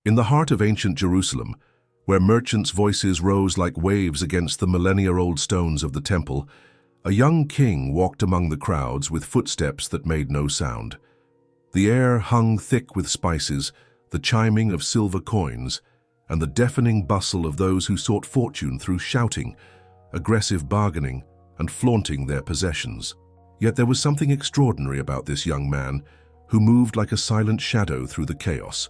In the heart of ancient Jerusalem, where merchants' voices rose like waves against the millennia-old stones of the temple, a young king walked among the crowds with footsteps that made no sound. The air hung thick with spices, the chiming of silver coins, and the deafening bustle of those who sought fortune through shouting, aggressive bargaining, and flaunting their possessions. Yet there was something extraordinary about this young man, who moved like a silent shadow through the chaos.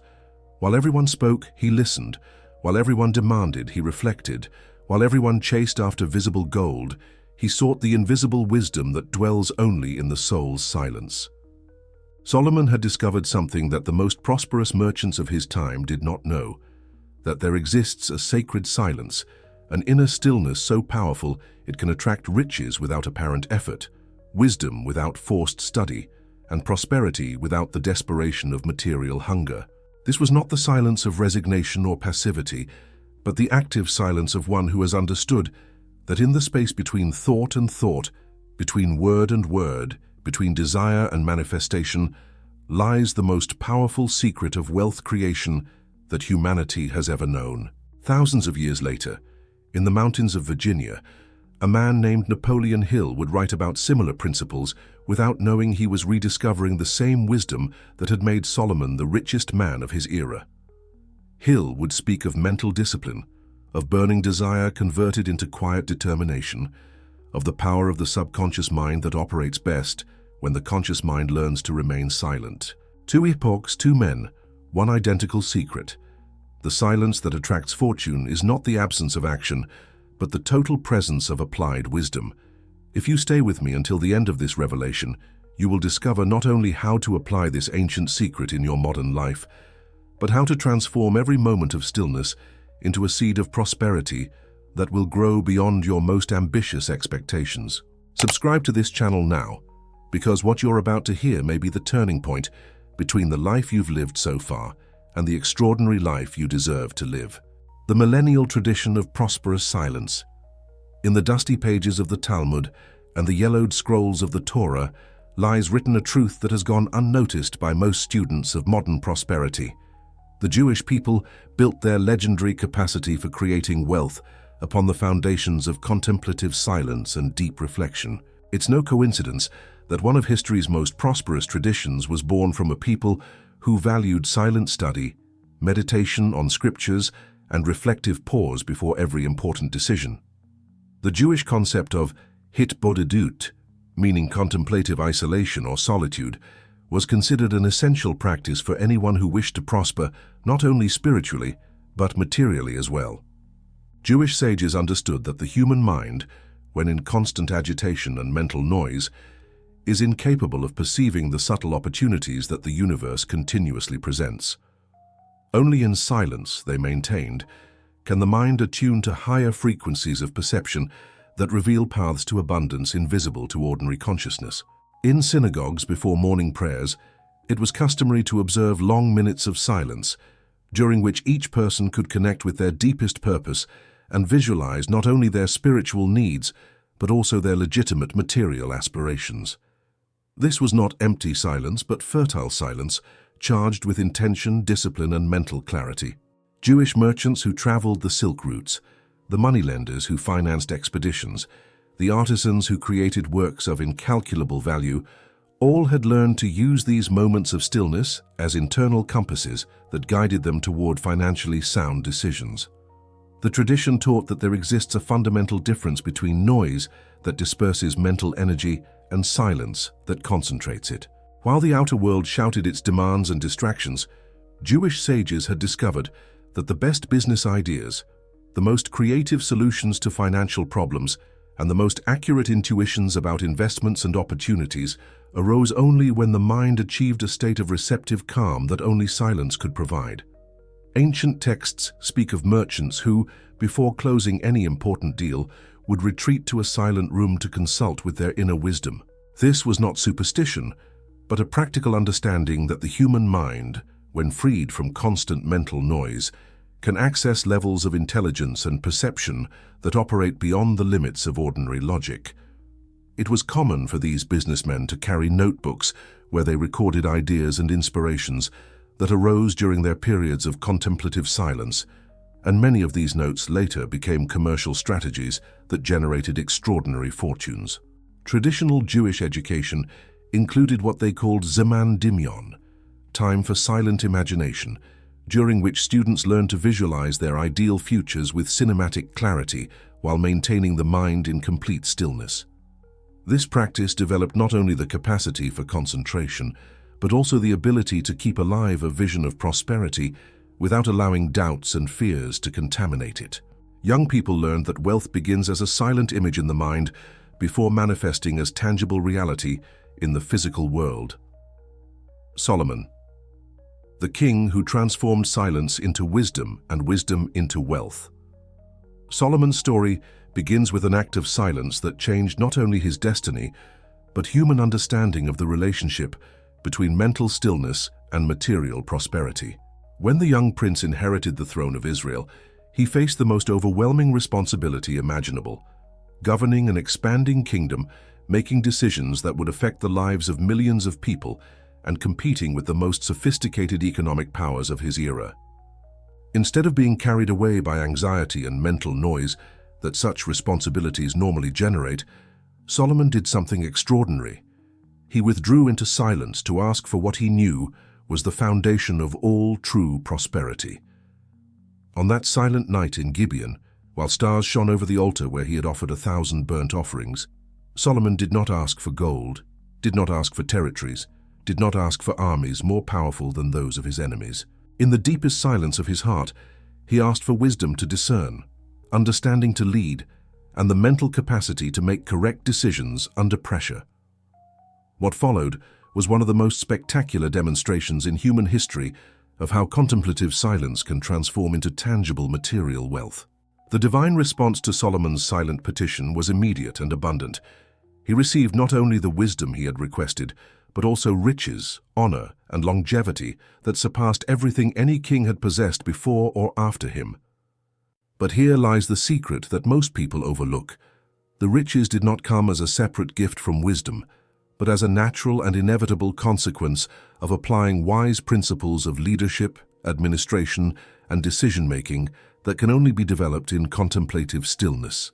While everyone spoke, he listened. While everyone demanded, he reflected. While everyone chased after visible gold, he sought the invisible wisdom that dwells only in the soul's silence. Solomon had discovered something that the most prosperous merchants of his time did not know, that there exists a sacred silence, an inner stillness so powerful it can attract riches without apparent effort, wisdom without forced study, and prosperity without the desperation of material hunger. This was not the silence of resignation or passivity, but the active silence of one who has understood that in the space between thought and thought, between word and word, between desire and manifestation, lies the most powerful secret of wealth creation that humanity has ever known. Thousands of years later, in the mountains of Virginia, a man named Napoleon Hill would write about similar principles without knowing he was rediscovering the same wisdom that had made Solomon the richest man of his era. Hill would speak of mental discipline, of burning desire converted into quiet determination, of the power of the subconscious mind that operates best when the conscious mind learns to remain silent. Two epochs, two men, one identical secret. The silence that attracts fortune is not the absence of action, but the total presence of applied wisdom. If you stay with me until the end of this revelation, you will discover not only how to apply this ancient secret in your modern life, but how to transform every moment of stillness into a seed of prosperity that will grow beyond your most ambitious expectations. Subscribe to this channel now, because what you're about to hear may be the turning point between the life you've lived so far and the extraordinary life you deserve to live. The millennial tradition of prosperous silence. In the dusty pages of the Talmud and the yellowed scrolls of the Torah lies written a truth that has gone unnoticed by most students of modern prosperity. The Jewish people built their legendary capacity for creating wealth upon the foundations of contemplative silence and deep reflection. It's no coincidence that one of history's most prosperous traditions was born from a people who valued silent study, meditation on scriptures, and reflective pause before every important decision. The Jewish concept of hitbodedut, meaning contemplative isolation or solitude, was considered an essential practice for anyone who wished to prosper not only spiritually, but materially as well. Jewish sages understood that the human mind, when in constant agitation and mental noise, is incapable of perceiving the subtle opportunities that the universe continuously presents. Only in silence, they maintained, can the mind attune to higher frequencies of perception that reveal paths to abundance invisible to ordinary consciousness. In synagogues before morning prayers, it was customary to observe long minutes of silence, during which each person could connect with their deepest purpose and visualize not only their spiritual needs, but also their legitimate material aspirations. This was not empty silence, but fertile silence, charged with intention, discipline, and mental clarity. Jewish merchants who traveled the Silk routes, the moneylenders who financed expeditions, the artisans who created works of incalculable value, all had learned to use these moments of stillness as internal compasses that guided them toward financially sound decisions. The tradition taught that there exists a fundamental difference between noise that disperses mental energy and silence that concentrates it. While the outer world shouted its demands and distractions, Jewish sages had discovered that the best business ideas, the most creative solutions to financial problems, and the most accurate intuitions about investments and opportunities arose only when the mind achieved a state of receptive calm that only silence could provide. Ancient texts speak of merchants who, before closing any important deal, would retreat to a silent room to consult with their inner wisdom. This was not superstition, but a practical understanding that the human mind, when freed from constant mental noise, can access levels of intelligence and perception that operate beyond the limits of ordinary logic. It was common for these businessmen to carry notebooks where they recorded ideas and inspirations that arose during their periods of contemplative silence, and many of these notes later became commercial strategies that generated extraordinary fortunes. Traditional Jewish education included what they called Zeman Dimyon, time for silent imagination, during which students learned to visualize their ideal futures with cinematic clarity while maintaining the mind in complete stillness. This practice developed not only the capacity for concentration, but also the ability to keep alive a vision of prosperity without allowing doubts and fears to contaminate it. Young people learned that wealth begins as a silent image in the mind before manifesting as tangible reality in the physical world. Solomon, the king who transformed silence into wisdom and wisdom into wealth. Solomon's story begins with an act of silence that changed not only his destiny, but human understanding of the relationship between mental stillness and material prosperity. When the young prince inherited the throne of Israel, he faced the most overwhelming responsibility imaginable, governing an expanding kingdom, making decisions that would affect the lives of millions of people, and competing with the most sophisticated economic powers of his era. Instead of being carried away by anxiety and mental noise that such responsibilities normally generate, Solomon did something extraordinary. He withdrew into silence to ask for what he knew was the foundation of all true prosperity. On that silent night in Gibeon, while stars shone over the altar where he had offered 1,000 burnt offerings, Solomon did not ask for gold, did not ask for territories, did not ask for armies more powerful than those of his enemies. In the deepest silence of his heart, he asked for wisdom to discern, understanding to lead, and the mental capacity to make correct decisions under pressure. What followed was one of the most spectacular demonstrations in human history of how contemplative silence can transform into tangible material wealth. The divine response to Solomon's silent petition was immediate and abundant. He received not only the wisdom he had requested, but also riches, honor, and longevity that surpassed everything any king had possessed before or after him. But here lies the secret that most people overlook. The riches did not come as a separate gift from wisdom, but as a natural and inevitable consequence of applying wise principles of leadership, administration, and decision-making that can only be developed in contemplative stillness.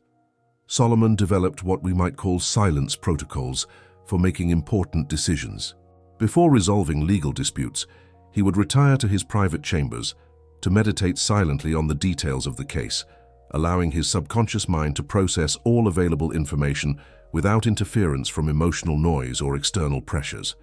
Solomon developed what we might call silence protocols for making important decisions. Before resolving legal disputes, he would retire to his private chambers to meditate silently on the details of the case, allowing his subconscious mind to process all available information without interference from emotional noise or external pressures.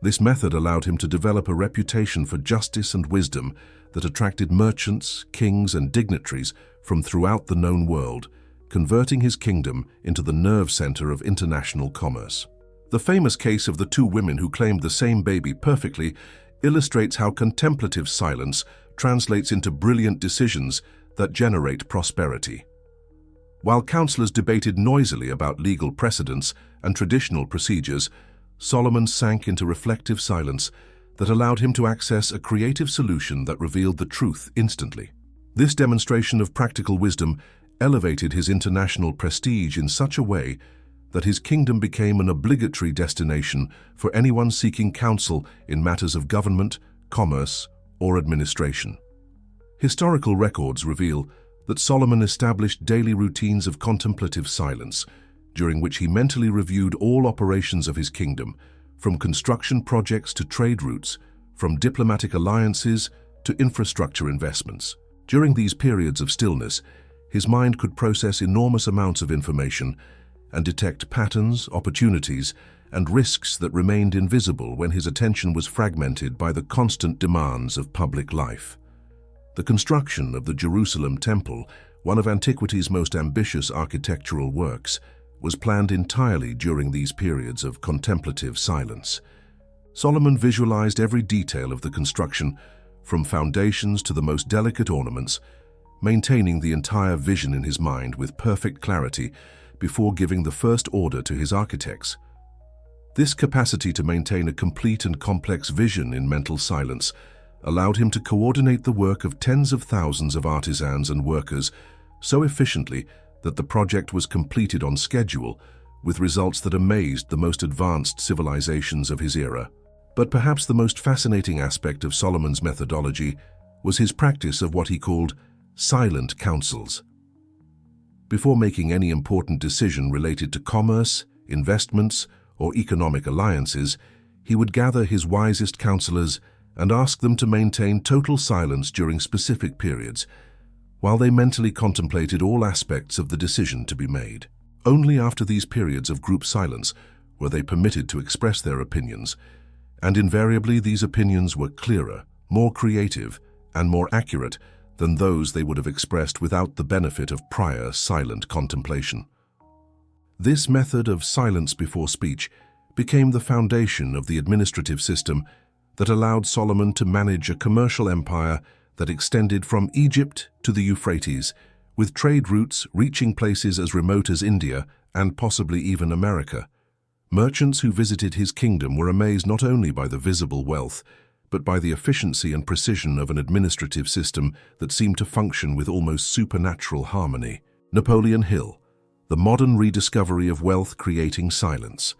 This method allowed him to develop a reputation for justice and wisdom that attracted merchants, kings, and dignitaries from throughout the known world, converting his kingdom into the nerve center of international commerce. The famous case of the two women who claimed the same baby perfectly illustrates how contemplative silence translates into brilliant decisions that generate prosperity. While counselors debated noisily about legal precedents and traditional procedures, Solomon sank into reflective silence that allowed him to access a creative solution that revealed the truth instantly. This demonstration of practical wisdom elevated his international prestige in such a way that his kingdom became an obligatory destination for anyone seeking counsel in matters of government, commerce, or administration. Historical records reveal that Solomon established daily routines of contemplative silence, during which he mentally reviewed all operations of his kingdom, from construction projects to trade routes, from diplomatic alliances to infrastructure investments. During these periods of stillness, his mind could process enormous amounts of information and detect patterns, opportunities, and risks that remained invisible when his attention was fragmented by the constant demands of public life. The construction of the Jerusalem Temple, one of antiquity's most ambitious architectural works, was planned entirely during these periods of contemplative silence. Solomon visualized every detail of the construction, from foundations to the most delicate ornaments, maintaining the entire vision in his mind with perfect clarity before giving the first order to his architects. This capacity to maintain a complete and complex vision in mental silence allowed him to coordinate the work of tens of thousands of artisans and workers so efficiently that the project was completed on schedule, with results that amazed the most advanced civilizations of his era. But perhaps the most fascinating aspect of Solomon's methodology was his practice of what he called silent counsels. Before making any important decision related to commerce, investments, or economic alliances, he would gather his wisest counselors and ask them to maintain total silence during specific periods, while they mentally contemplated all aspects of the decision to be made. Only after these periods of group silence were they permitted to express their opinions, and invariably these opinions were clearer, more creative, and more accurate than those they would have expressed without the benefit of prior silent contemplation. This method of silence before speech became the foundation of the administrative system that allowed Solomon to manage a commercial empire that extended from Egypt to the Euphrates, with trade routes reaching places as remote as India and possibly even America. Merchants who visited his kingdom were amazed not only by the visible wealth, but by the efficiency and precision of an administrative system that seemed to function with almost supernatural harmony. Napoleon Hill, the modern rediscovery of wealth creating silence.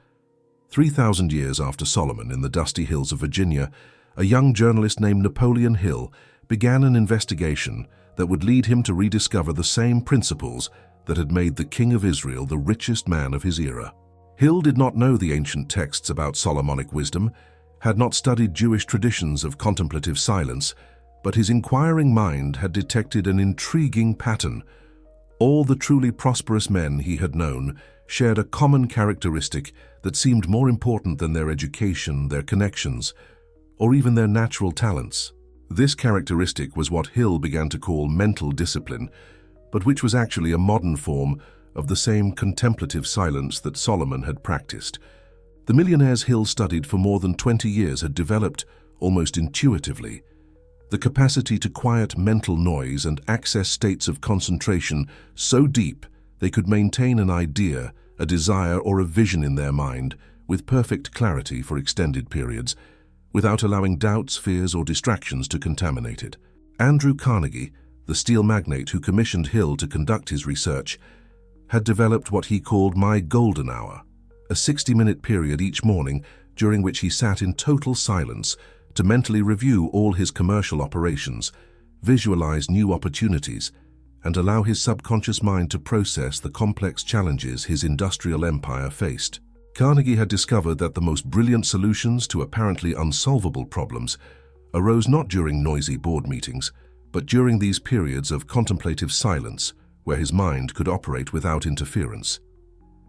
3,000 years after Solomon, in the dusty hills of Virginia, a young journalist named Napoleon Hill began an investigation that would lead him to rediscover the same principles that had made the king of Israel the richest man of his era. Hill did not know the ancient texts about Solomonic wisdom, had not studied Jewish traditions of contemplative silence, but his inquiring mind had detected an intriguing pattern. All the truly prosperous men he had known shared a common characteristic that seemed more important than their education, their connections, or even their natural talents. This characteristic was what Hill began to call mental discipline, but which was actually a modern form of the same contemplative silence that Solomon had practiced. The millionaires Hill studied for more than 20 years had developed, almost intuitively, the capacity to quiet mental noise and access states of concentration so deep they could maintain an idea, a desire, or a vision in their mind with perfect clarity for extended periods, without allowing doubts, fears, or distractions to contaminate it. Andrew Carnegie, the steel magnate who commissioned Hill to conduct his research, had developed what he called my golden hour, a 60-minute period each morning during which he sat in total silence to mentally review all his commercial operations, visualize new opportunities, and allow his subconscious mind to process the complex challenges his industrial empire faced. Carnegie had discovered that the most brilliant solutions to apparently unsolvable problems arose not during noisy board meetings, but during these periods of contemplative silence where his mind could operate without interference.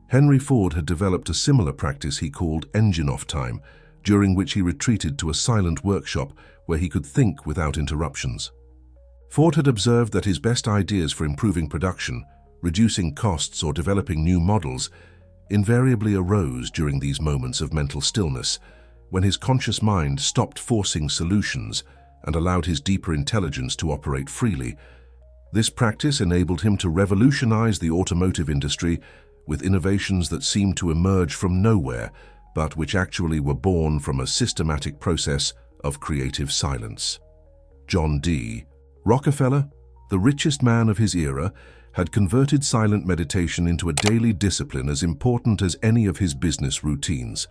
Henry Ford had developed a similar practice he called engine-off time, during which he retreated to a silent workshop where he could think without interruptions. Ford had observed that his best ideas for improving production, reducing costs, or developing new models invariably arose during these moments of mental stillness, when his conscious mind stopped forcing solutions and allowed his deeper intelligence to operate freely. This practice enabled him to revolutionize the automotive industry with innovations that seemed to emerge from nowhere, but which actually were born from a systematic process of creative silence. John D. Rockefeller, the richest man of his era, had converted silent meditation into a daily discipline as important as any of his business routines.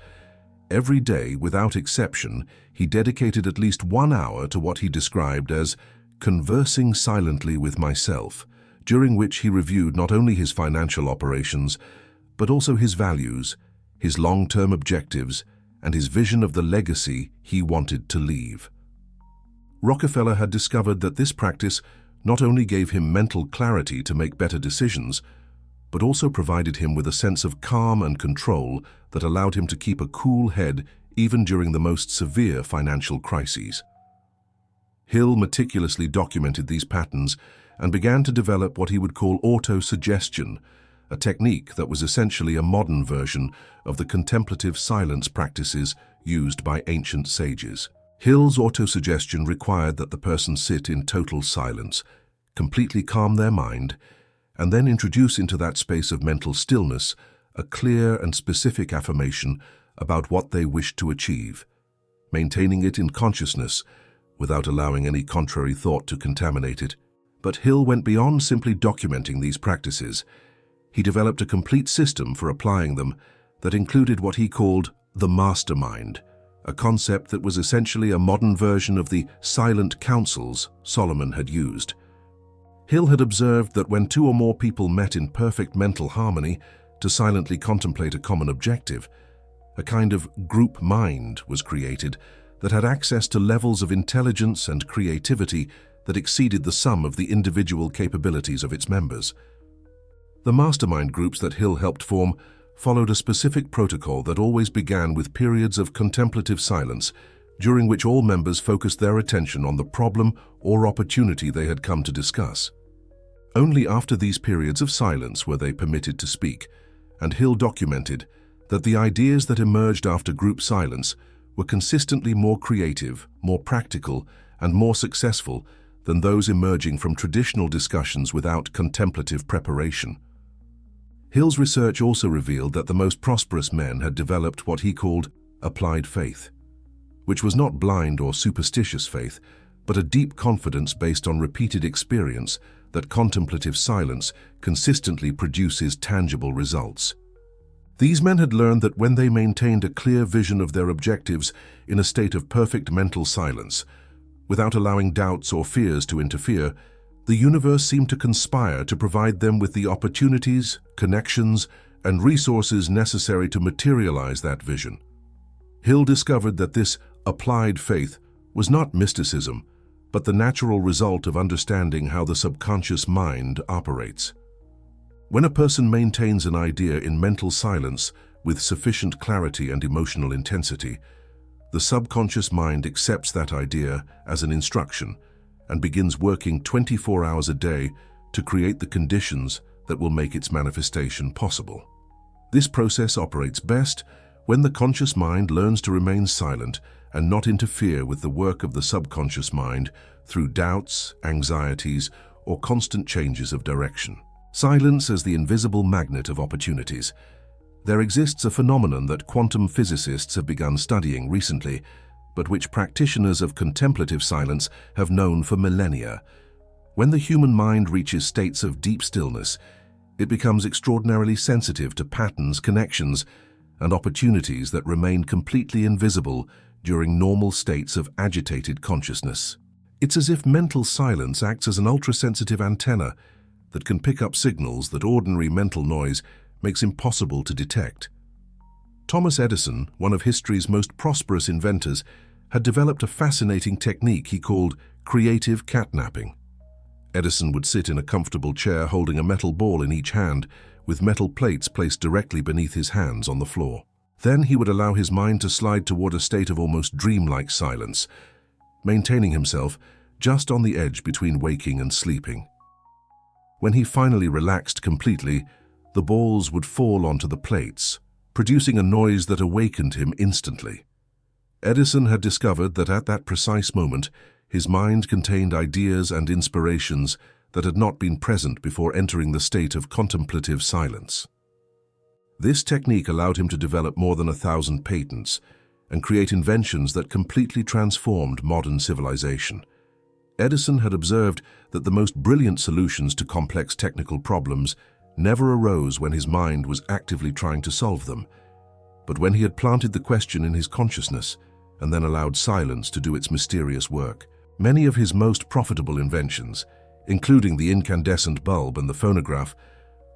Every day, without exception, he dedicated at least 1 hour to what he described as conversing silently with myself, during which he reviewed not only his financial operations, but also his values, his long-term objectives, and his vision of the legacy he wanted to leave. Rockefeller had discovered that this practice not only gave him mental clarity to make better decisions, but also provided him with a sense of calm and control that allowed him to keep a cool head even during the most severe financial crises. Hill meticulously documented these patterns and began to develop what he would call auto-suggestion, a technique that was essentially a modern version of the contemplative silence practices used by ancient sages. Hill's auto-suggestion required that the person sit in total silence, completely calm their mind, and then introduce into that space of mental stillness a clear and specific affirmation about what they wished to achieve, maintaining it in consciousness without allowing any contrary thought to contaminate it. But Hill went beyond simply documenting these practices. He developed a complete system for applying them that included what he called the mastermind, a concept that was essentially a modern version of the silent councils Solomon had used. Hill had observed that when two or more people met in perfect mental harmony to silently contemplate a common objective, a kind of group mind was created that had access to levels of intelligence and creativity that exceeded the sum of the individual capabilities of its members. The mastermind groups that Hill helped form followed a specific protocol that always began with periods of contemplative silence, during which all members focused their attention on the problem or opportunity they had come to discuss. Only after these periods of silence were they permitted to speak, and Hill documented that the ideas that emerged after group silence were consistently more creative, more practical, and more successful than those emerging from traditional discussions without contemplative preparation. Hill's research also revealed that the most prosperous men had developed what he called applied faith, which was not blind or superstitious faith, but a deep confidence based on repeated experience that contemplative silence consistently produces tangible results. These men had learned that when they maintained a clear vision of their objectives in a state of perfect mental silence, without allowing doubts or fears to interfere, the universe seemed to conspire to provide them with the opportunities, connections, and resources necessary to materialize that vision. Hill discovered that this applied faith was not mysticism, but the natural result of understanding how the subconscious mind operates. When a person maintains an idea in mental silence with sufficient clarity and emotional intensity, the subconscious mind accepts that idea as an instruction and begins working 24 hours a day to create the conditions that will make its manifestation possible. This process operates best when the conscious mind learns to remain silent and not interfere with the work of the subconscious mind through doubts, anxieties, or constant changes of direction. Silence as the invisible magnet of opportunities. There exists a phenomenon that quantum physicists have begun studying recently, but which practitioners of contemplative silence have known for millennia. When the human mind reaches states of deep stillness, it becomes extraordinarily sensitive to patterns, connections, and opportunities that remain completely invisible during normal states of agitated consciousness. It's as if mental silence acts as an ultra-sensitive antenna that can pick up signals that ordinary mental noise makes impossible to detect. Thomas Edison, one of history's most prosperous inventors, had developed a fascinating technique he called creative catnapping. Edison would sit in a comfortable chair holding a metal ball in each hand, with metal plates placed directly beneath his hands on the floor. Then he would allow his mind to slide toward a state of almost dreamlike silence, maintaining himself just on the edge between waking and sleeping. When he finally relaxed completely, the balls would fall onto the plates, producing a noise that awakened him instantly. Edison had discovered that at that precise moment, his mind contained ideas and inspirations that had not been present before entering the state of contemplative silence. This technique allowed him to develop more than 1,000 patents and create inventions that completely transformed modern civilization. Edison had observed that the most brilliant solutions to complex technical problems never arose when his mind was actively trying to solve them, but when he had planted the question in his consciousness and then allowed silence to do its mysterious work. Many of his most profitable inventions, including the incandescent bulb and the phonograph,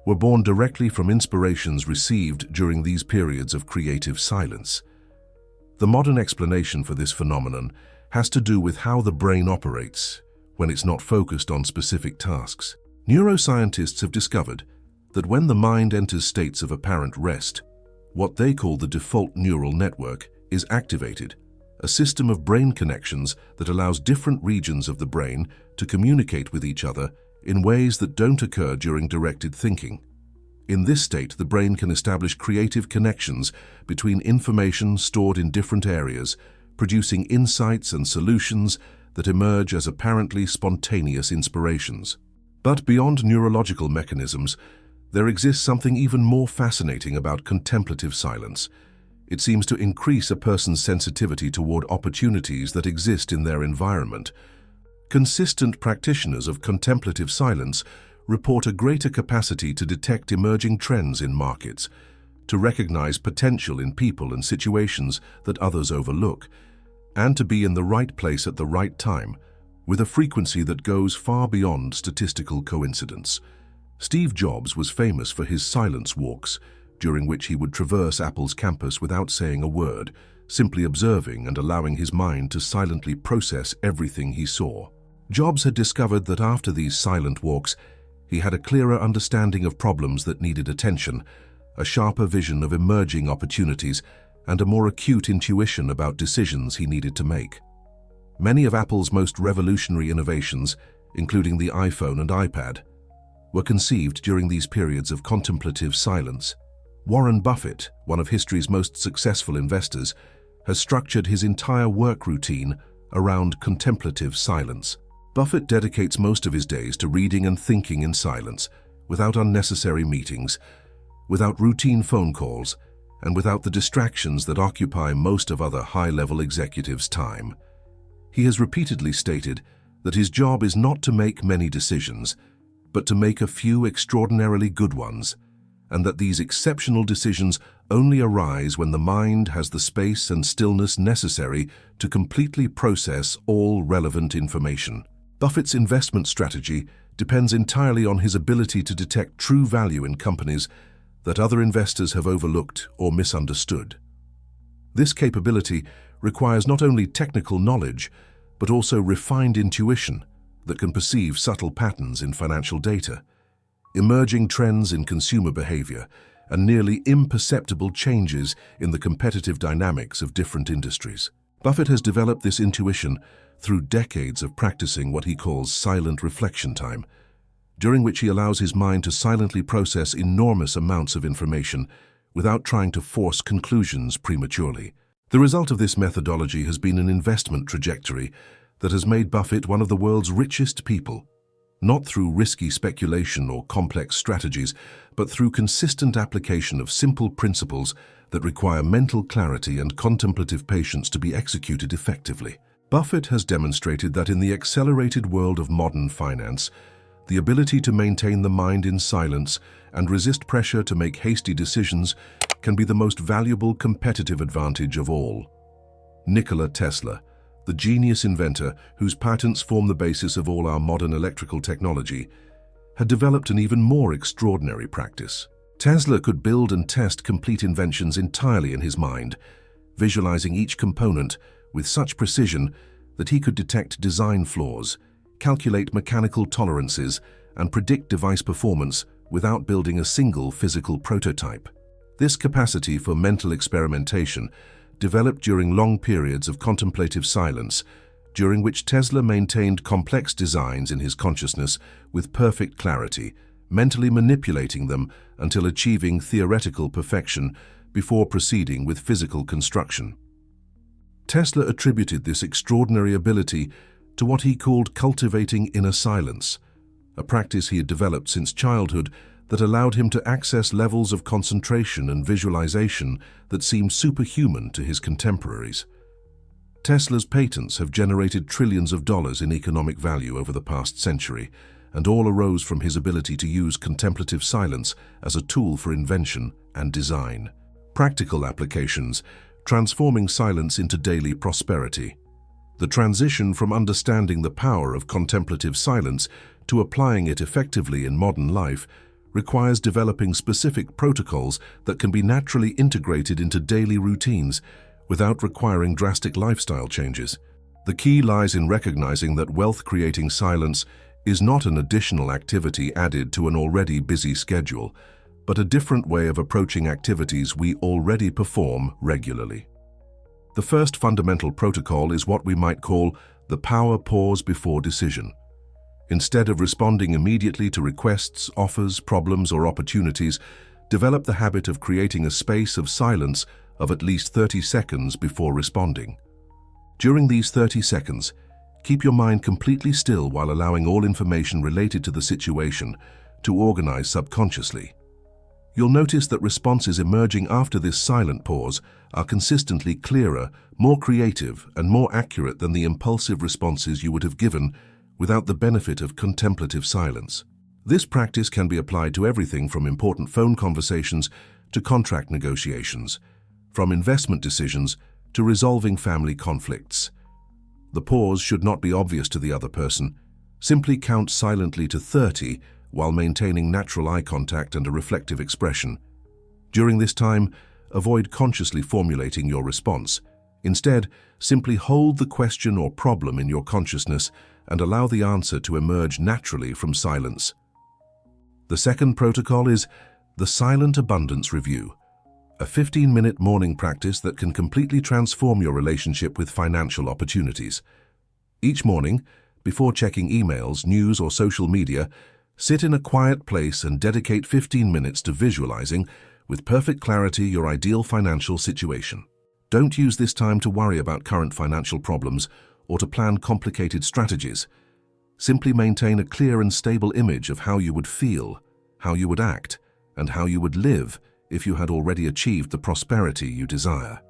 were born directly from inspirations received during these periods of creative silence. The modern explanation for this phenomenon has to do with how the brain operates when it's not focused on specific tasks. Neuroscientists have discovered that when the mind enters states of apparent rest, what they call the default neural network is activated, a system of brain connections that allows different regions of the brain to communicate with each other in ways that don't occur during directed thinking. In this state, the brain can establish creative connections between information stored in different areas, producing insights and solutions that emerge as apparently spontaneous inspirations. But beyond neurological mechanisms, there exists something even more fascinating about contemplative silence. It seems to increase a person's sensitivity toward opportunities that exist in their environment. Consistent practitioners of contemplative silence report a greater capacity to detect emerging trends in markets, to recognize potential in people and situations that others overlook, and to be in the right place at the right time, with a frequency that goes far beyond statistical coincidence. Steve Jobs was famous for his silence walks, during which he would traverse Apple's campus without saying a word, simply observing and allowing his mind to silently process everything he saw. Jobs had discovered that after these silent walks, he had a clearer understanding of problems that needed attention, a sharper vision of emerging opportunities, and a more acute intuition about decisions he needed to make. Many of Apple's most revolutionary innovations, including the iPhone and iPad, were conceived during these periods of contemplative silence. Warren Buffett, one of history's most successful investors, has structured his entire work routine around contemplative silence. Buffett dedicates most of his days to reading and thinking in silence, without unnecessary meetings, without routine phone calls, and without the distractions that occupy most of other high-level executives' time. He has repeatedly stated that his job is not to make many decisions, but to make a few extraordinarily good ones, and that these exceptional decisions only arise when the mind has the space and stillness necessary to completely process all relevant information. Buffett's investment strategy depends entirely on his ability to detect true value in companies that other investors have overlooked or misunderstood. This capability requires not only technical knowledge, but also refined intuition that can perceive subtle patterns in financial data, emerging trends in consumer behavior, and nearly imperceptible changes in the competitive dynamics of different industries. Buffett has developed this intuition through decades of practicing what he calls silent reflection time, during which he allows his mind to silently process enormous amounts of information without trying to force conclusions prematurely. The result of this methodology has been an investment trajectory that has made Buffett one of the world's richest people, not through risky speculation or complex strategies, but through consistent application of simple principles that require mental clarity and contemplative patience to be executed effectively. Buffett has demonstrated that in the accelerated world of modern finance, the ability to maintain the mind in silence and resist pressure to make hasty decisions can be the most valuable competitive advantage of all. Nikola Tesla, the genius inventor whose patents form the basis of all our modern electrical technology, had developed an even more extraordinary practice. Tesla could build and test complete inventions entirely in his mind, visualizing each component with such precision that he could detect design flaws, calculate mechanical tolerances, and predict device performance without building a single physical prototype. This capacity for mental experimentation developed during long periods of contemplative silence, during which Tesla maintained complex designs in his consciousness with perfect clarity, mentally manipulating them until achieving theoretical perfection before proceeding with physical construction. Tesla attributed this extraordinary ability to what he called cultivating inner silence, a practice he had developed since childhood that allowed him to access levels of concentration and visualization that seemed superhuman to his contemporaries. Tesla's patents have generated trillions of dollars in economic value over the past century, and all arose from his ability to use contemplative silence as a tool for invention and design. Practical applications, transforming silence into daily prosperity. The transition from understanding the power of contemplative silence to applying it effectively in modern life requires developing specific protocols that can be naturally integrated into daily routines without requiring drastic lifestyle changes. The key lies in recognizing that wealth-creating silence is not an additional activity added to an already busy schedule, but a different way of approaching activities we already perform regularly. The first fundamental protocol is what we might call the power pause before decision. Instead of responding immediately to requests, offers, problems, or opportunities, develop the habit of creating a space of silence of at least 30 seconds before responding. During these 30 seconds, keep your mind completely still while allowing all information related to the situation to organize subconsciously. You'll notice that responses emerging after this silent pause are consistently clearer, more creative, and more accurate than the impulsive responses you would have given without the benefit of contemplative silence. This practice can be applied to everything from important phone conversations to contract negotiations, from investment decisions to resolving family conflicts. The pause should not be obvious to the other person. Simply count silently to 30 while maintaining natural eye contact and a reflective expression. During this time, avoid consciously formulating your response. Instead, simply hold the question or problem in your consciousness and allow the answer to emerge naturally from silence. The second protocol is the Silent Abundance Review, a 15-minute morning practice that can completely transform your relationship with financial opportunities. Each morning, before checking emails, news, or social media, sit in a quiet place and dedicate 15 minutes to visualizing, with perfect clarity, your ideal financial situation. Don't use this time to worry about current financial problems or to plan complicated strategies. Simply maintain a clear and stable image of how you would feel, how you would act, and how you would live if you had already achieved the prosperity you desire.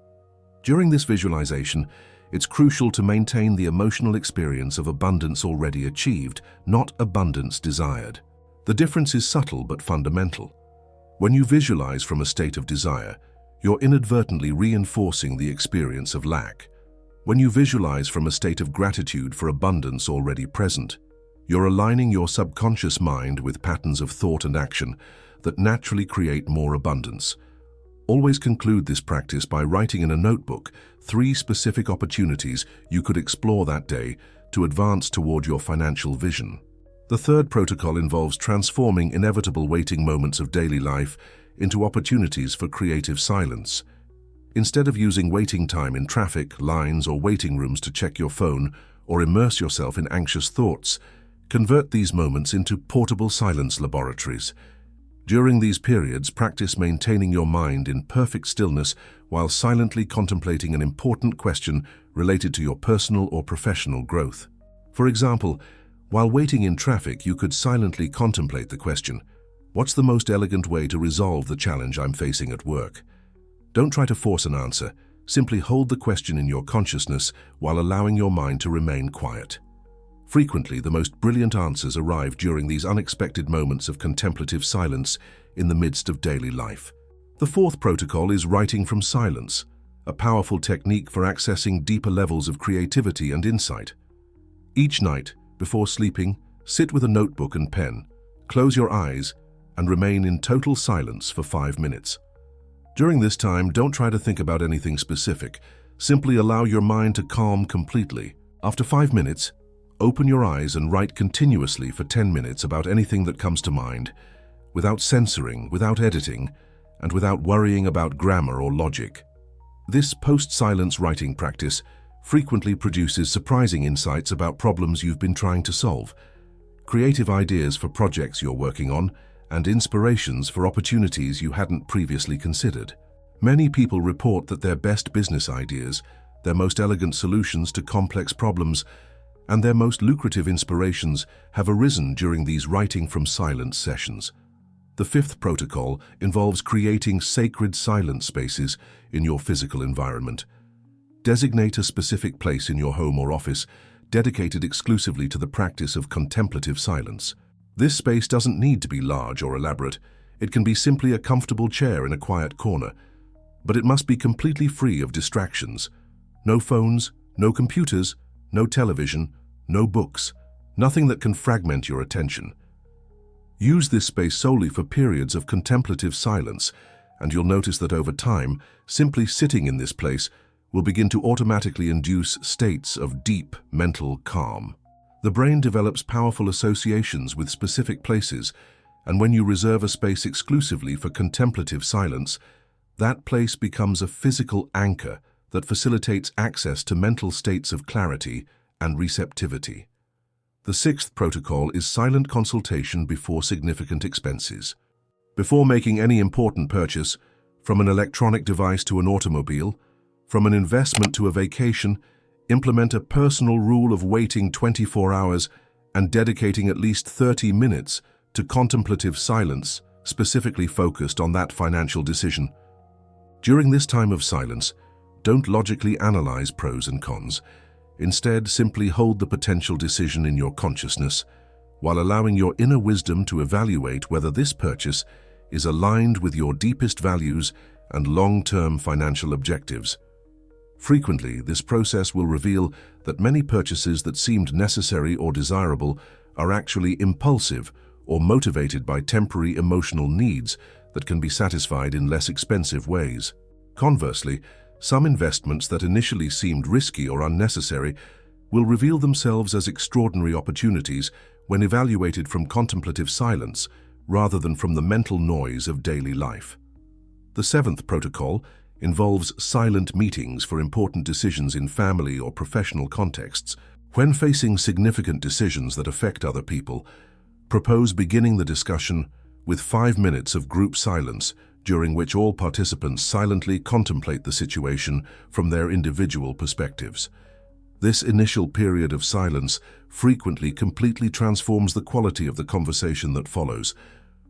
During this visualization, it's crucial to maintain the emotional experience of abundance already achieved, not abundance desired. The difference is subtle but fundamental. When you visualize from a state of desire, you're inadvertently reinforcing the experience of lack. When you visualize from a state of gratitude for abundance already present, you're aligning your subconscious mind with patterns of thought and action that naturally create more abundance. Always conclude this practice by writing in a notebook 3 specific opportunities you could explore that day to advance toward your financial vision. The third protocol involves transforming inevitable waiting moments of daily life into opportunities for creative silence. Instead of using waiting time in traffic, lines, or waiting rooms to check your phone or immerse yourself in anxious thoughts, convert these moments into portable silence laboratories. During these periods, practice maintaining your mind in perfect stillness while silently contemplating an important question related to your personal or professional growth. For example, while waiting in traffic, you could silently contemplate the question, "What's the most elegant way to resolve the challenge I'm facing at work?" Don't try to force an answer. Simply hold the question in your consciousness while allowing your mind to remain quiet. Frequently, the most brilliant answers arrive during these unexpected moments of contemplative silence in the midst of daily life. The fourth protocol is writing from silence, a powerful technique for accessing deeper levels of creativity and insight. Each night, before sleeping, sit with a notebook and pen, close your eyes, and remain in total silence for 5 minutes. During this time, don't try to think about anything specific. Simply allow your mind to calm completely. After 5 minutes, open your eyes and write continuously for 10 minutes about anything that comes to mind, without censoring, without editing, and without worrying about grammar or logic. This post-silence writing practice frequently produces surprising insights about problems you've been trying to solve, creative ideas for projects you're working on, and inspirations for opportunities you hadn't previously considered. Many people report that their best business ideas, their most elegant solutions to complex problems, and their most lucrative inspirations have arisen during these writing from silence sessions. The fifth protocol involves creating sacred silent spaces in your physical environment. Designate a specific place in your home or office dedicated exclusively to the practice of contemplative silence. This space doesn't need to be large or elaborate. It can be simply a comfortable chair in a quiet corner, but it must be completely free of distractions. No phones, no computers, no television, no books, nothing that can fragment your attention. Use this space solely for periods of contemplative silence, and you'll notice that over time, simply sitting in this place will begin to automatically induce states of deep mental calm. The brain develops powerful associations with specific places, and when you reserve a space exclusively for contemplative silence, that place becomes a physical anchor that facilitates access to mental states of clarity and receptivity. The sixth protocol is silent consultation before significant expenses. Before making any important purchase, from an electronic device to an automobile, from an investment to a vacation, implement a personal rule of waiting 24 hours and dedicating at least 30 minutes to contemplative silence, specifically focused on that financial decision. During this time of silence, don't logically analyze pros and cons. Instead, simply hold the potential decision in your consciousness, while allowing your inner wisdom to evaluate whether this purchase is aligned with your deepest values and long-term financial objectives. Frequently, this process will reveal that many purchases that seemed necessary or desirable are actually impulsive or motivated by temporary emotional needs that can be satisfied in less expensive ways. Conversely, some investments that initially seemed risky or unnecessary will reveal themselves as extraordinary opportunities when evaluated from contemplative silence rather than from the mental noise of daily life. The seventh protocol involves silent meetings for important decisions in family or professional contexts. When facing significant decisions that affect other people, propose beginning the discussion with 5 minutes of group silence during which all participants silently contemplate the situation from their individual perspectives. This initial period of silence frequently completely transforms the quality of the conversation that follows,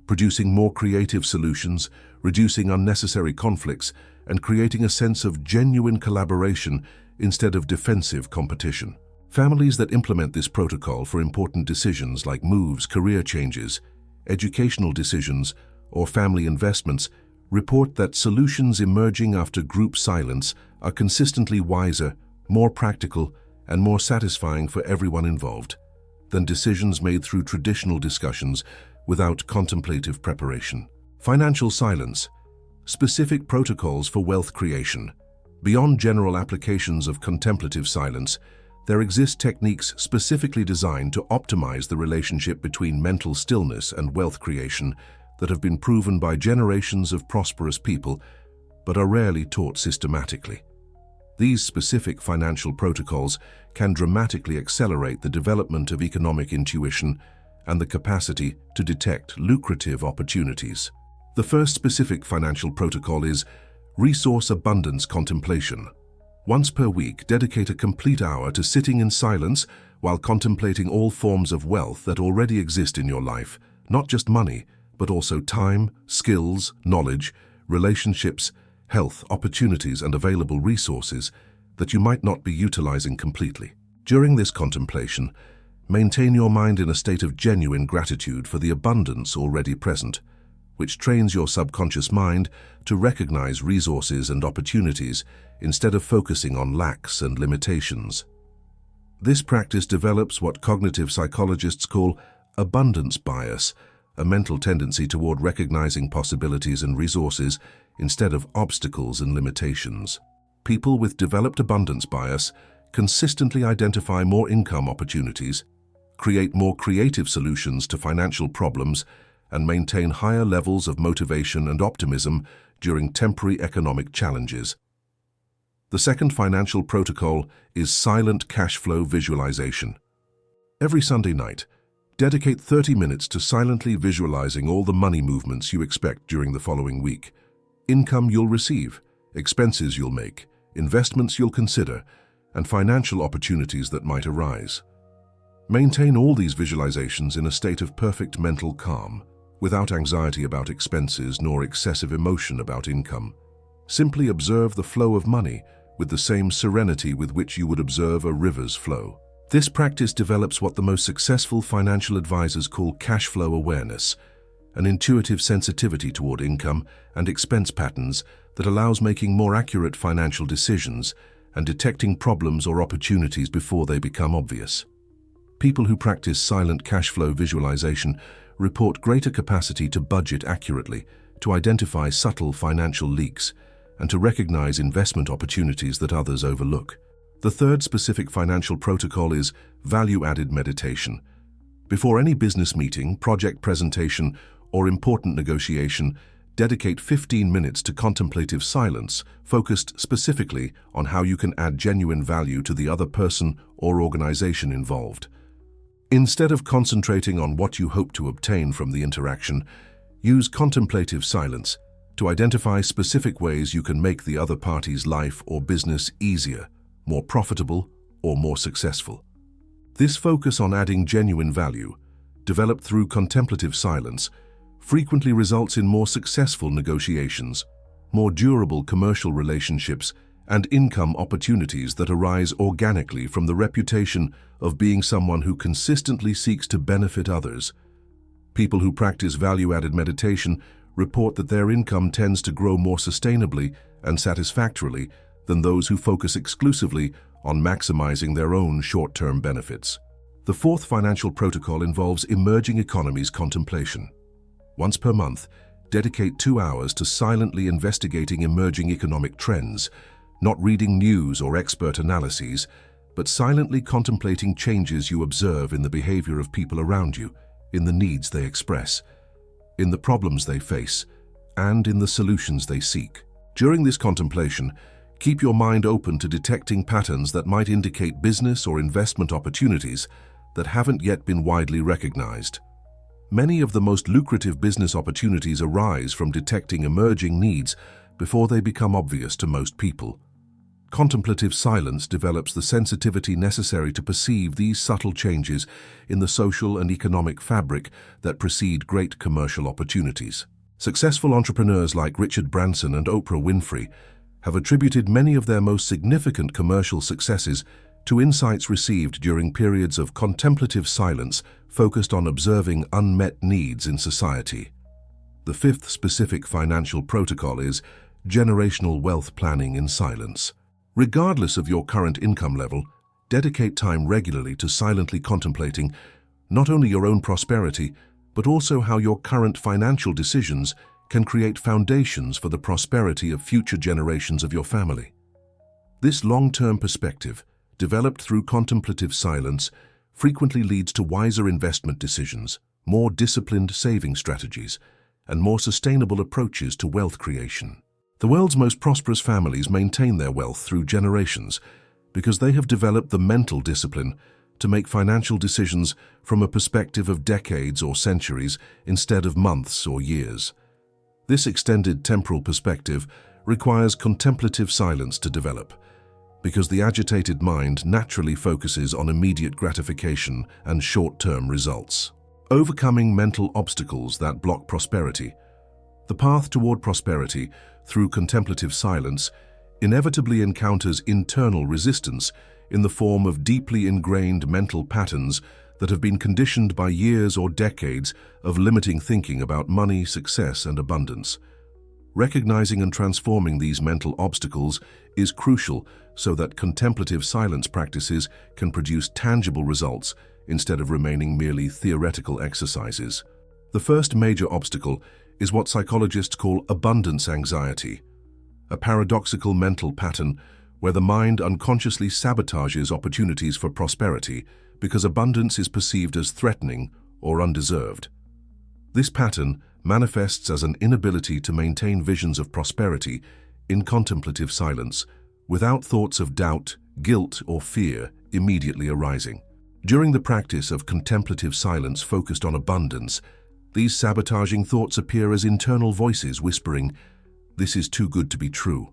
producing more creative solutions, reducing unnecessary conflicts, and creating a sense of genuine collaboration instead of defensive competition. Families that implement this protocol for important decisions like moves, career changes, educational decisions, or family investments report that solutions emerging after group silence are consistently wiser, more practical, and more satisfying for everyone involved than decisions made through traditional discussions without contemplative preparation. Financial silence. Specific protocols for wealth creation. Beyond general applications of contemplative silence, there exist techniques specifically designed to optimize the relationship between mental stillness and wealth creation that have been proven by generations of prosperous people, but are rarely taught systematically. These specific financial protocols can dramatically accelerate the development of economic intuition and the capacity to detect lucrative opportunities. The first specific financial protocol is resource abundance contemplation. Once per week, dedicate a complete hour to sitting in silence while contemplating all forms of wealth that already exist in your life, not just money, but also time, skills, knowledge, relationships, health, opportunities, and available resources that you might not be utilizing completely. During this contemplation, maintain your mind in a state of genuine gratitude for the abundance already present, which trains your subconscious mind to recognize resources and opportunities instead of focusing on lacks and limitations. This practice develops what cognitive psychologists call abundance bias, a mental tendency toward recognizing possibilities and resources instead of obstacles and limitations. People with developed abundance bias consistently identify more income opportunities, create more creative solutions to financial problems, and maintain higher levels of motivation and optimism during temporary economic challenges. The second financial protocol is silent cash flow visualization. Every Sunday night, dedicate 30 minutes to silently visualizing all the money movements you expect during the following week. Income you'll receive, expenses you'll make, investments you'll consider, and financial opportunities that might arise. Maintain all these visualizations in a state of perfect mental calm, without anxiety about expenses nor excessive emotion about income. Simply observe the flow of money with the same serenity with which you would observe a river's flow. This practice develops what the most successful financial advisors call cash flow awareness, an intuitive sensitivity toward income and expense patterns that allows making more accurate financial decisions and detecting problems or opportunities before they become obvious. People who practice silent cash flow visualization report greater capacity to budget accurately, to identify subtle financial leaks, and to recognize investment opportunities that others overlook. The third specific financial protocol is value-added meditation. Before any business meeting, project presentation, or important negotiation, dedicate 15 minutes to contemplative silence, focused specifically on how you can add genuine value to the other person or organization involved. Instead of concentrating on what you hope to obtain from the interaction, use contemplative silence to identify specific ways you can make the other party's life or business easier, more profitable, or more successful. This focus on adding genuine value, developed through contemplative silence, frequently results in more successful negotiations, more durable commercial relationships, and income opportunities that arise organically from the reputation of being someone who consistently seeks to benefit others. People who practice value-added meditation report that their income tends to grow more sustainably and satisfactorily than those who focus exclusively on maximizing their own short-term benefits. The fourth financial protocol involves emerging economies contemplation. Once per month, dedicate 2 hours to silently investigating emerging economic trends, not reading news or expert analyses, but silently contemplating changes you observe in the behavior of people around you, in the needs they express, in the problems they face, and in the solutions they seek. During this contemplation, keep your mind open to detecting patterns that might indicate business or investment opportunities that haven't yet been widely recognized. Many of the most lucrative business opportunities arise from detecting emerging needs before they become obvious to most people. Contemplative silence develops the sensitivity necessary to perceive these subtle changes in the social and economic fabric that precede great commercial opportunities. Successful entrepreneurs like Richard Branson and Oprah Winfrey have attributed many of their most significant commercial successes to insights received during periods of contemplative silence focused on observing unmet needs in society. The fifth specific financial protocol is generational wealth planning in silence. Regardless of your current income level, dedicate time regularly to silently contemplating not only your own prosperity, but also how your current financial decisions can create foundations for the prosperity of future generations of your family. This long-term perspective, developed through contemplative silence, frequently leads to wiser investment decisions, more disciplined saving strategies, and more sustainable approaches to wealth creation. The world's most prosperous families maintain their wealth through generations because they have developed the mental discipline to make financial decisions from a perspective of decades or centuries instead of months or years. This extended temporal perspective requires contemplative silence to develop, because the agitated mind naturally focuses on immediate gratification and short-term results. Overcoming mental obstacles that block prosperity. The path toward prosperity through contemplative silence inevitably encounters internal resistance in the form of deeply ingrained mental patterns that have been conditioned by years or decades of limiting thinking about money, success, and abundance. Recognizing and transforming these mental obstacles is crucial so that contemplative silence practices can produce tangible results instead of remaining merely theoretical exercises. The first major obstacle is what psychologists call abundance anxiety, a paradoxical mental pattern where the mind unconsciously sabotages opportunities for prosperity because abundance is perceived as threatening or undeserved. This pattern manifests as an inability to maintain visions of prosperity in contemplative silence without thoughts of doubt, guilt, or fear immediately arising. During the practice of contemplative silence focused on abundance, these sabotaging thoughts appear as internal voices whispering, "This is too good to be true.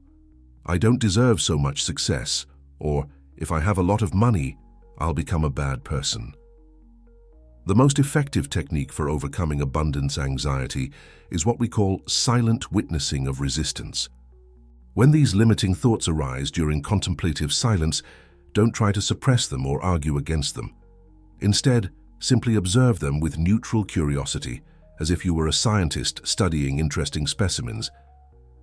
I don't deserve so much success," or "If I have a lot of money, I'll become a bad person." The most effective technique for overcoming abundance anxiety is what we call silent witnessing of resistance. When these limiting thoughts arise during contemplative silence, don't try to suppress them or argue against them. Instead, simply observe them with neutral curiosity, as if you were a scientist studying interesting specimens.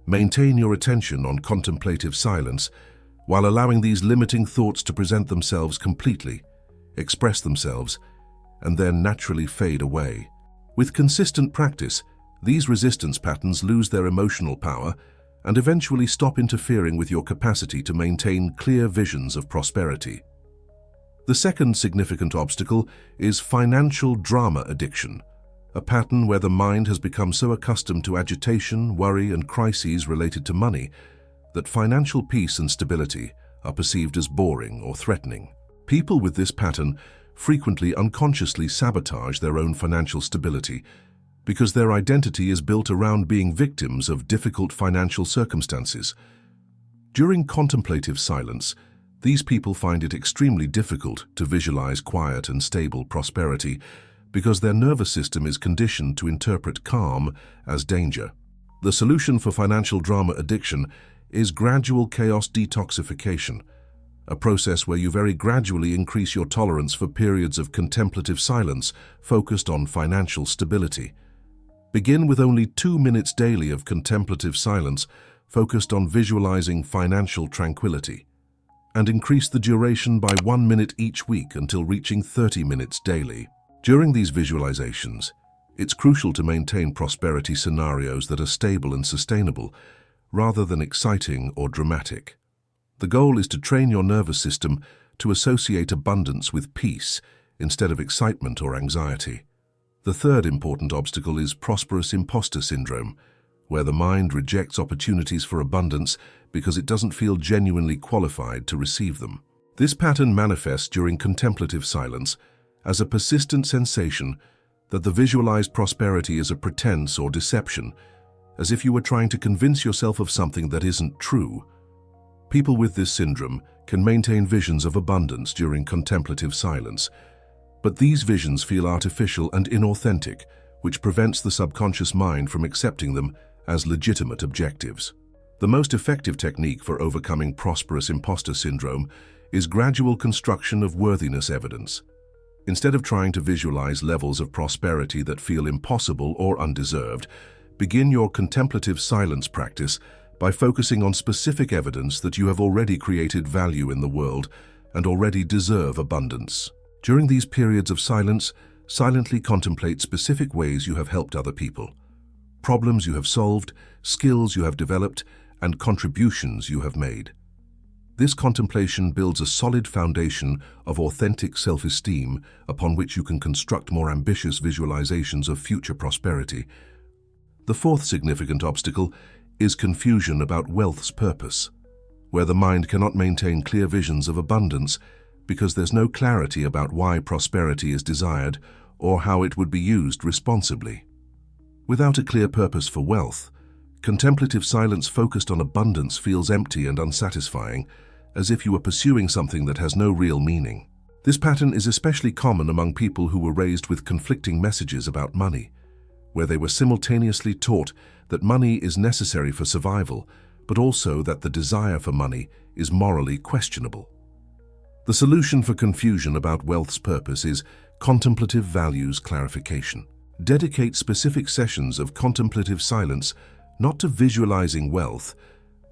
Maintain your attention on contemplative silence while allowing these limiting thoughts to present themselves completely, express themselves, and then naturally fade away. With consistent practice, these resistance patterns lose their emotional power and eventually stop interfering with your capacity to maintain clear visions of prosperity. The second significant obstacle is financial drama addiction, a pattern where the mind has become so accustomed to agitation, worry, and crises related to money that financial peace and stability are perceived as boring or threatening. People with this pattern frequently unconsciously sabotage their own financial stability because their identity is built around being victims of difficult financial circumstances. During contemplative silence, these people find it extremely difficult to visualize quiet and stable prosperity because their nervous system is conditioned to interpret calm as danger. The solution for financial drama addiction is gradual chaos detoxification, a process where you very gradually increase your tolerance for periods of contemplative silence focused on financial stability. Begin with only 2 minutes daily of contemplative silence focused on visualizing financial tranquility, and increase the duration by 1 minute each week until reaching 30 minutes daily. During these visualizations, it's crucial to maintain prosperity scenarios that are stable and sustainable, rather than exciting or dramatic. The goal is to train your nervous system to associate abundance with peace instead of excitement or anxiety. The third important obstacle is prosperous imposter syndrome, where the mind rejects opportunities for abundance because it doesn't feel genuinely qualified to receive them. This pattern manifests during contemplative silence as a persistent sensation that the visualized prosperity is a pretense or deception, as if you were trying to convince yourself of something that isn't true. People with this syndrome can maintain visions of abundance during contemplative silence, but these visions feel artificial and inauthentic, which prevents the subconscious mind from accepting them as legitimate objectives. The most effective technique for overcoming prosperous imposter syndrome is gradual construction of worthiness evidence. Instead of trying to visualize levels of prosperity that feel impossible or undeserved, begin your contemplative silence practice by focusing on specific evidence that you have already created value in the world and already deserve abundance. During these periods of silence, silently contemplate specific ways you have helped other people, problems you have solved, skills you have developed, and contributions you have made. This contemplation builds a solid foundation of authentic self-esteem upon which you can construct more ambitious visualizations of future prosperity. The fourth significant obstacle is confusion about wealth's purpose, where the mind cannot maintain clear visions of abundance because there's no clarity about why prosperity is desired or how it would be used responsibly. Without a clear purpose for wealth, contemplative silence focused on abundance feels empty and unsatisfying, as if you were pursuing something that has no real meaning. This pattern is especially common among people who were raised with conflicting messages about money, where they were simultaneously taught that money is necessary for survival, but also that the desire for money is morally questionable. The solution for confusion about wealth's purpose is contemplative values clarification. Dedicate specific sessions of contemplative silence not to visualizing wealth,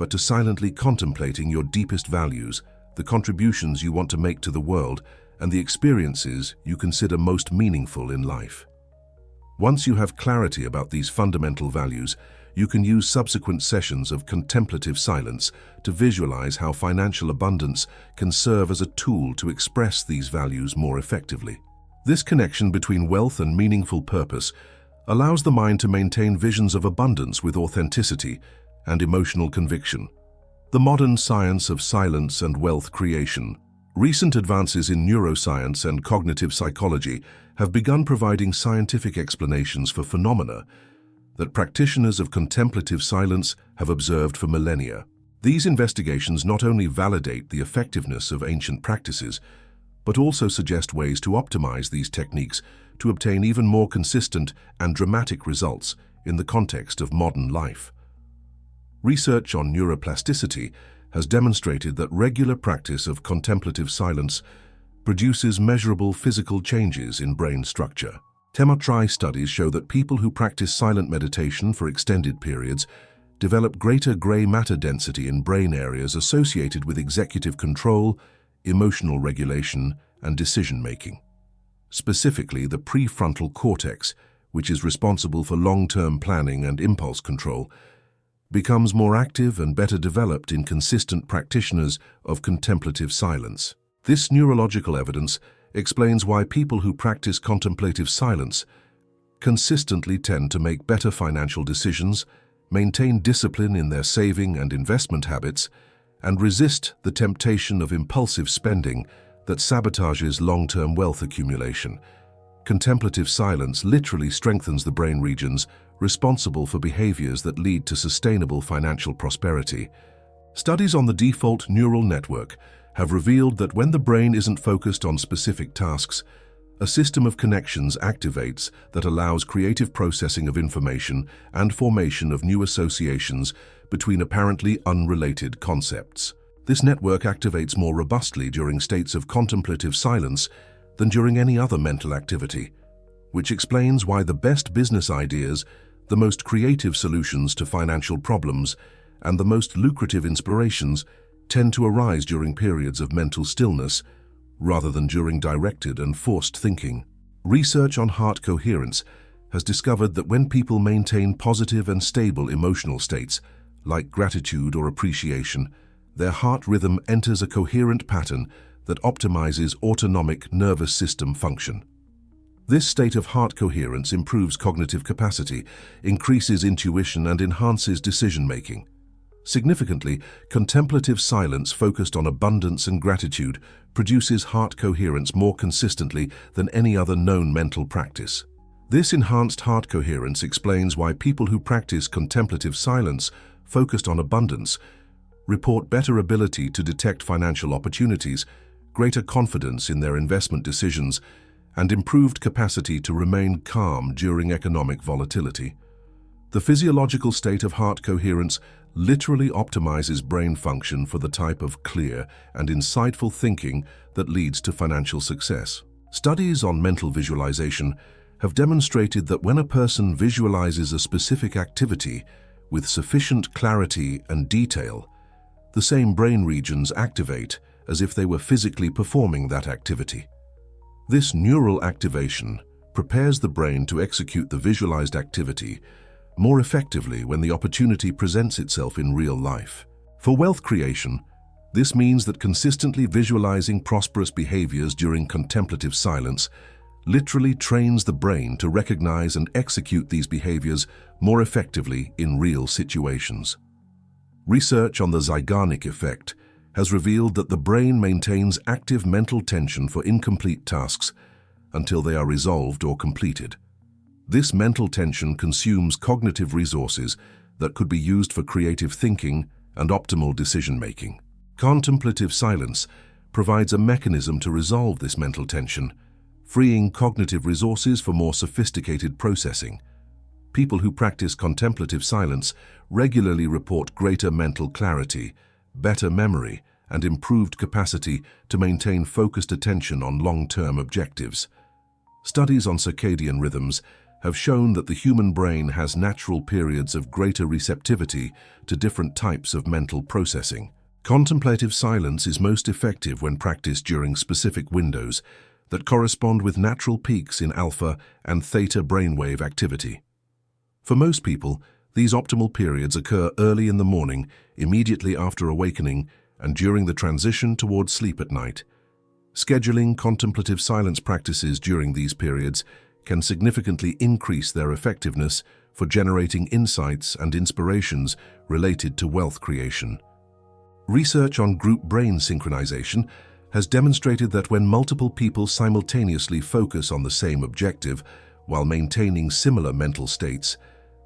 but to silently contemplating your deepest values, the contributions you want to make to the world, and the experiences you consider most meaningful in life. Once you have clarity about these fundamental values, you can use subsequent sessions of contemplative silence to visualize how financial abundance can serve as a tool to express these values more effectively. This connection between wealth and meaningful purpose allows the mind to maintain visions of abundance with authenticity and emotional conviction. The modern science of silence and wealth creation. Recent advances in neuroscience and cognitive psychology have begun providing scientific explanations for phenomena that practitioners of contemplative silence have observed for millennia. These investigations not only validate the effectiveness of ancient practices, but also suggest ways to optimize these techniques to obtain even more consistent and dramatic results in the context of modern life. Research on neuroplasticity has demonstrated that regular practice of contemplative silence produces measurable physical changes in brain structure. MRI studies show that people who practice silent meditation for extended periods develop greater gray matter density in brain areas associated with executive control, emotional regulation, and decision-making. Specifically, the prefrontal cortex, which is responsible for long-term planning and impulse control, becomes more active and better developed in consistent practitioners of contemplative silence. This neurological evidence explains why people who practice contemplative silence consistently tend to make better financial decisions, maintain discipline in their saving and investment habits, and resist the temptation of impulsive spending that sabotages long-term wealth accumulation. Contemplative silence literally strengthens the brain regions responsible for behaviors that lead to sustainable financial prosperity. Studies on the default neural network have revealed that when the brain isn't focused on specific tasks, a system of connections activates that allows creative processing of information and formation of new associations between apparently unrelated concepts. This network activates more robustly during states of contemplative silence than during any other mental activity, which explains why the best business ideas, The most creative solutions to financial problems and the most lucrative inspirations tend to arise during periods of mental stillness rather than during directed and forced thinking. Research on heart coherence has discovered that when people maintain positive and stable emotional states, like gratitude or appreciation, their heart rhythm enters a coherent pattern that optimizes autonomic nervous system function. This state of heart coherence improves cognitive capacity, increases intuition, and enhances decision-making. Significantly, contemplative silence focused on abundance and gratitude produces heart coherence more consistently than any other known mental practice. This enhanced heart coherence explains why people who practice contemplative silence focused on abundance report better ability to detect financial opportunities, greater confidence in their investment decisions, and improved capacity to remain calm during economic volatility. The physiological state of heart coherence literally optimizes brain function for the type of clear and insightful thinking that leads to financial success. Studies on mental visualization have demonstrated that when a person visualizes a specific activity with sufficient clarity and detail, the same brain regions activate as if they were physically performing that activity. This neural activation prepares the brain to execute the visualized activity more effectively when the opportunity presents itself in real life. For wealth creation, this means that consistently visualizing prosperous behaviors during contemplative silence literally trains the brain to recognize and execute these behaviors more effectively in real situations. Research on the Zeigarnik effect has revealed that the brain maintains active mental tension for incomplete tasks until they are resolved or completed. This mental tension consumes cognitive resources that could be used for creative thinking and optimal decision-making. Contemplative silence provides a mechanism to resolve this mental tension, freeing cognitive resources for more sophisticated processing. People who practice contemplative silence regularly report greater mental clarity, better memory, and improved capacity to maintain focused attention on long-term objectives. Studies on circadian rhythms have shown that the human brain has natural periods of greater receptivity to different types of mental processing. Contemplative silence is most effective when practiced during specific windows that correspond with natural peaks in alpha and theta brainwave activity. For most people, these optimal periods occur early in the morning, immediately after awakening, and during the transition towards sleep at night. Scheduling contemplative silence practices during these periods can significantly increase their effectiveness for generating insights and inspirations related to wealth creation. Research on group brain synchronization has demonstrated that when multiple people simultaneously focus on the same objective while maintaining similar mental states,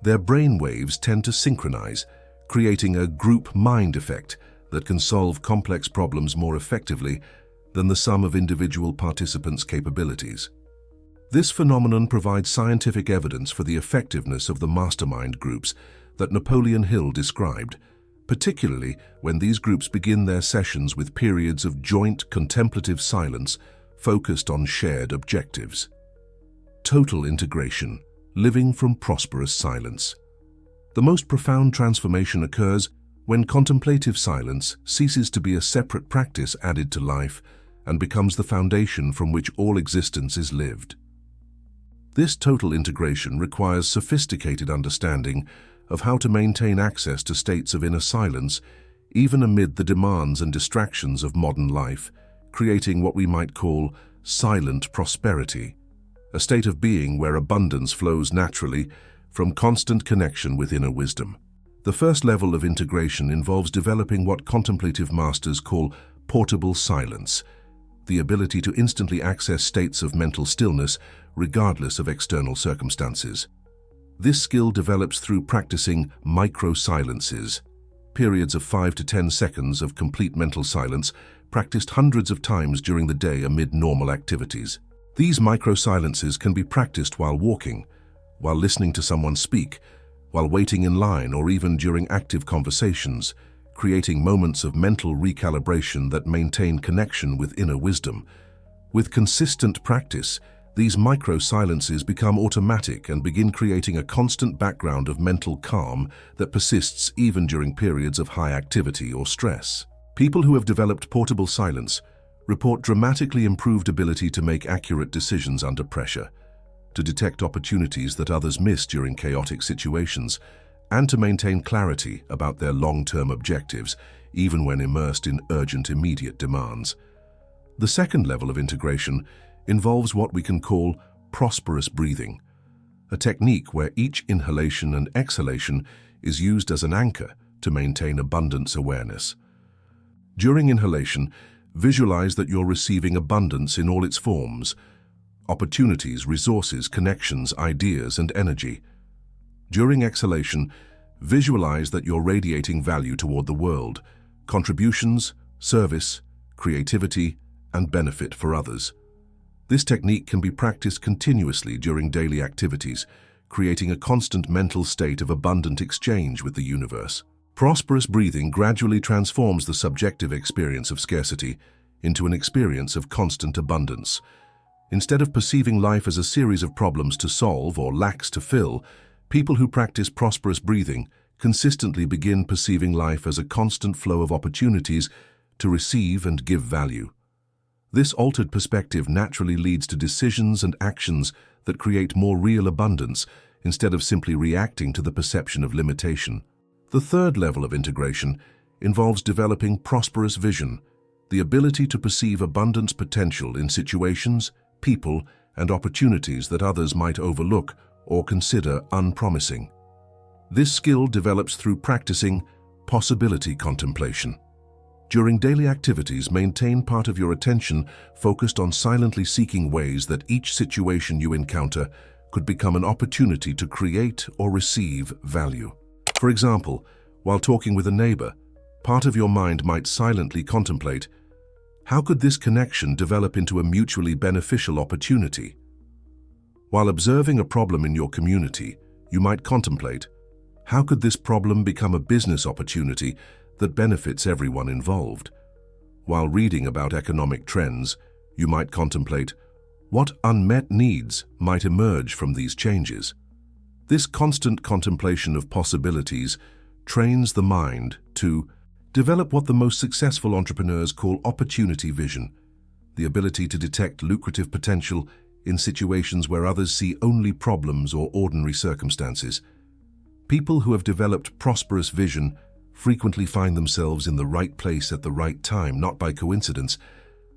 their brain waves tend to synchronize, creating a group mind effect that can solve complex problems more effectively than the sum of individual participants' capabilities. This phenomenon provides scientific evidence for the effectiveness of the mastermind groups that Napoleon Hill described, particularly when these groups begin their sessions with periods of joint contemplative silence focused on shared objectives. Total integration, living from prosperous silence. The most profound transformation occurs when contemplative silence ceases to be a separate practice added to life and becomes the foundation from which all existence is lived. This total integration requires sophisticated understanding of how to maintain access to states of inner silence, even amid the demands and distractions of modern life, creating what we might call silent prosperity, a state of being where abundance flows naturally from constant connection with inner wisdom. The first level of integration involves developing what contemplative masters call portable silence, the ability to instantly access states of mental stillness regardless of external circumstances. This skill develops through practicing micro-silences, periods of 5 to 10 seconds of complete mental silence practiced hundreds of times during the day amid normal activities. These micro-silences can be practiced while walking, while listening to someone speak, while waiting in line, or even during active conversations, creating moments of mental recalibration that maintain connection with inner wisdom. With consistent practice, These micro-silences become automatic and begin creating a constant background of mental calm that persists even during periods of high activity or stress. People who have developed portable silence report dramatically improved ability to make accurate decisions under pressure, to detect opportunities that others miss during chaotic situations, and to maintain clarity about their long-term objectives, even when immersed in urgent, immediate demands. The second level of integration involves what we can call prosperous breathing, a technique where each inhalation and exhalation is used as an anchor to maintain abundance awareness. During inhalation, visualize that you're receiving abundance in all its forms: opportunities, resources, connections, ideas, and energy. During exhalation, visualize that you're radiating value toward the world: contributions, service, creativity, and benefit for others. This technique can be practiced continuously during daily activities, creating a constant mental state of abundant exchange with the universe. Prosperous breathing gradually transforms the subjective experience of scarcity into an experience of constant abundance. Instead of perceiving life as a series of problems to solve or lacks to fill, people who practice prosperous breathing consistently begin perceiving life as a constant flow of opportunities to receive and give value. This altered perspective naturally leads to decisions and actions that create more real abundance instead of simply reacting to the perception of limitation. The third level of integration involves developing prosperous vision, the ability to perceive abundance potential in situations, people, and opportunities that others might overlook or consider unpromising. This skill develops through practicing possibility contemplation. During daily activities, maintain part of your attention focused on silently seeking ways that each situation you encounter could become an opportunity to create or receive value. For example, while talking with a neighbor, part of your mind might silently contemplate, how could this connection develop into a mutually beneficial opportunity? While observing a problem in your community, you might contemplate, how could this problem become a business opportunity that benefits everyone involved? While reading about economic trends, you might contemplate, what unmet needs might emerge from these changes? This constant contemplation of possibilities trains the mind to develop what the most successful entrepreneurs call opportunity vision, the ability to detect lucrative potential in situations where others see only problems or ordinary circumstances. People who have developed prosperous vision frequently find themselves in the right place at the right time, not by coincidence,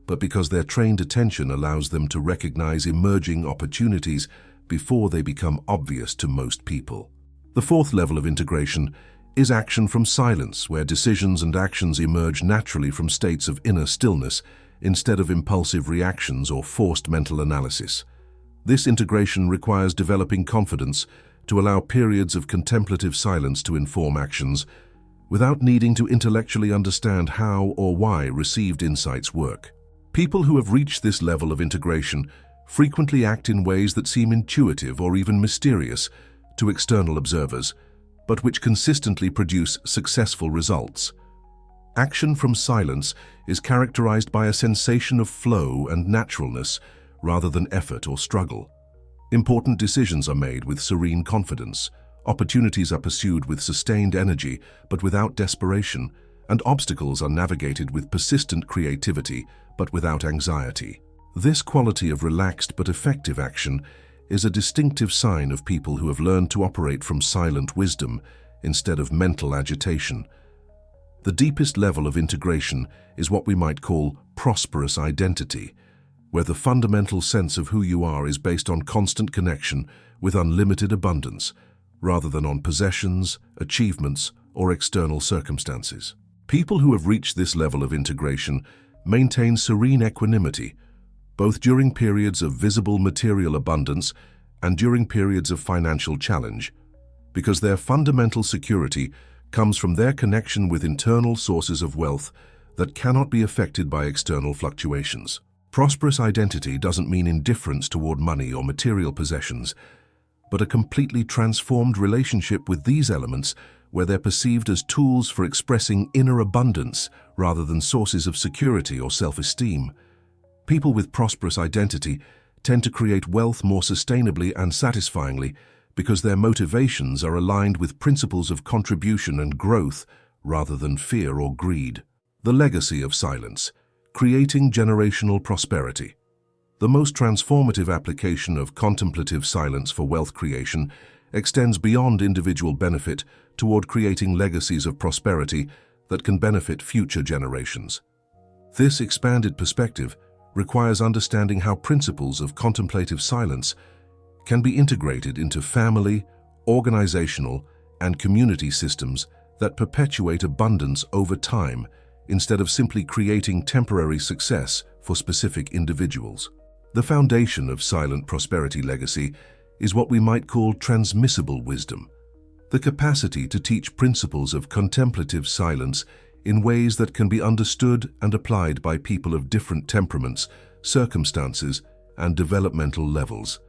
but because their trained attention allows them to recognize emerging opportunities before they become obvious to most people. The fourth level of integration is action from silence, where decisions and actions emerge naturally from states of inner stillness instead of impulsive reactions or forced mental analysis. This integration requires developing confidence to allow periods of contemplative silence to inform actions, without needing to intellectually understand how or why received insights work. People who have reached this level of integration frequently act in ways that seem intuitive or even mysterious to external observers, but which consistently produce successful results. Action from silence is characterized by a sensation of flow and naturalness rather than effort or struggle. Important decisions are made with serene confidence, opportunities are pursued with sustained energy but without desperation, and obstacles are navigated with persistent creativity but without anxiety. This quality of relaxed but effective action is a distinctive sign of people who have learned to operate from silent wisdom instead of mental agitation. The deepest level of integration is what we might call prosperous identity, where the fundamental sense of who you are is based on constant connection with unlimited abundance, rather than on possessions, achievements, or external circumstances. People who have reached this level of integration maintain serene equanimity, both during periods of visible material abundance and during periods of financial challenge, because their fundamental security comes from their connection with internal sources of wealth that cannot be affected by external fluctuations. Prosperous identity doesn't mean indifference toward money or material possessions, but a completely transformed relationship with these elements where they're perceived as tools for expressing inner abundance rather than sources of security or self-esteem. People with prosperous identity tend to create wealth more sustainably and satisfyingly because their motivations are aligned with principles of contribution and growth rather than fear or greed. The legacy of silence, creating generational prosperity. The most transformative application of contemplative silence for wealth creation extends beyond individual benefit toward creating legacies of prosperity that can benefit future generations. This expanded perspective requires understanding how principles of contemplative silence can be integrated into family, organizational, and community systems that perpetuate abundance over time instead of simply creating temporary success for specific individuals. The foundation of silent prosperity legacy is what we might call transmissible wisdom, the capacity to teach principles of contemplative silence in ways that can be understood and applied by people of different temperaments, circumstances, and developmental levels.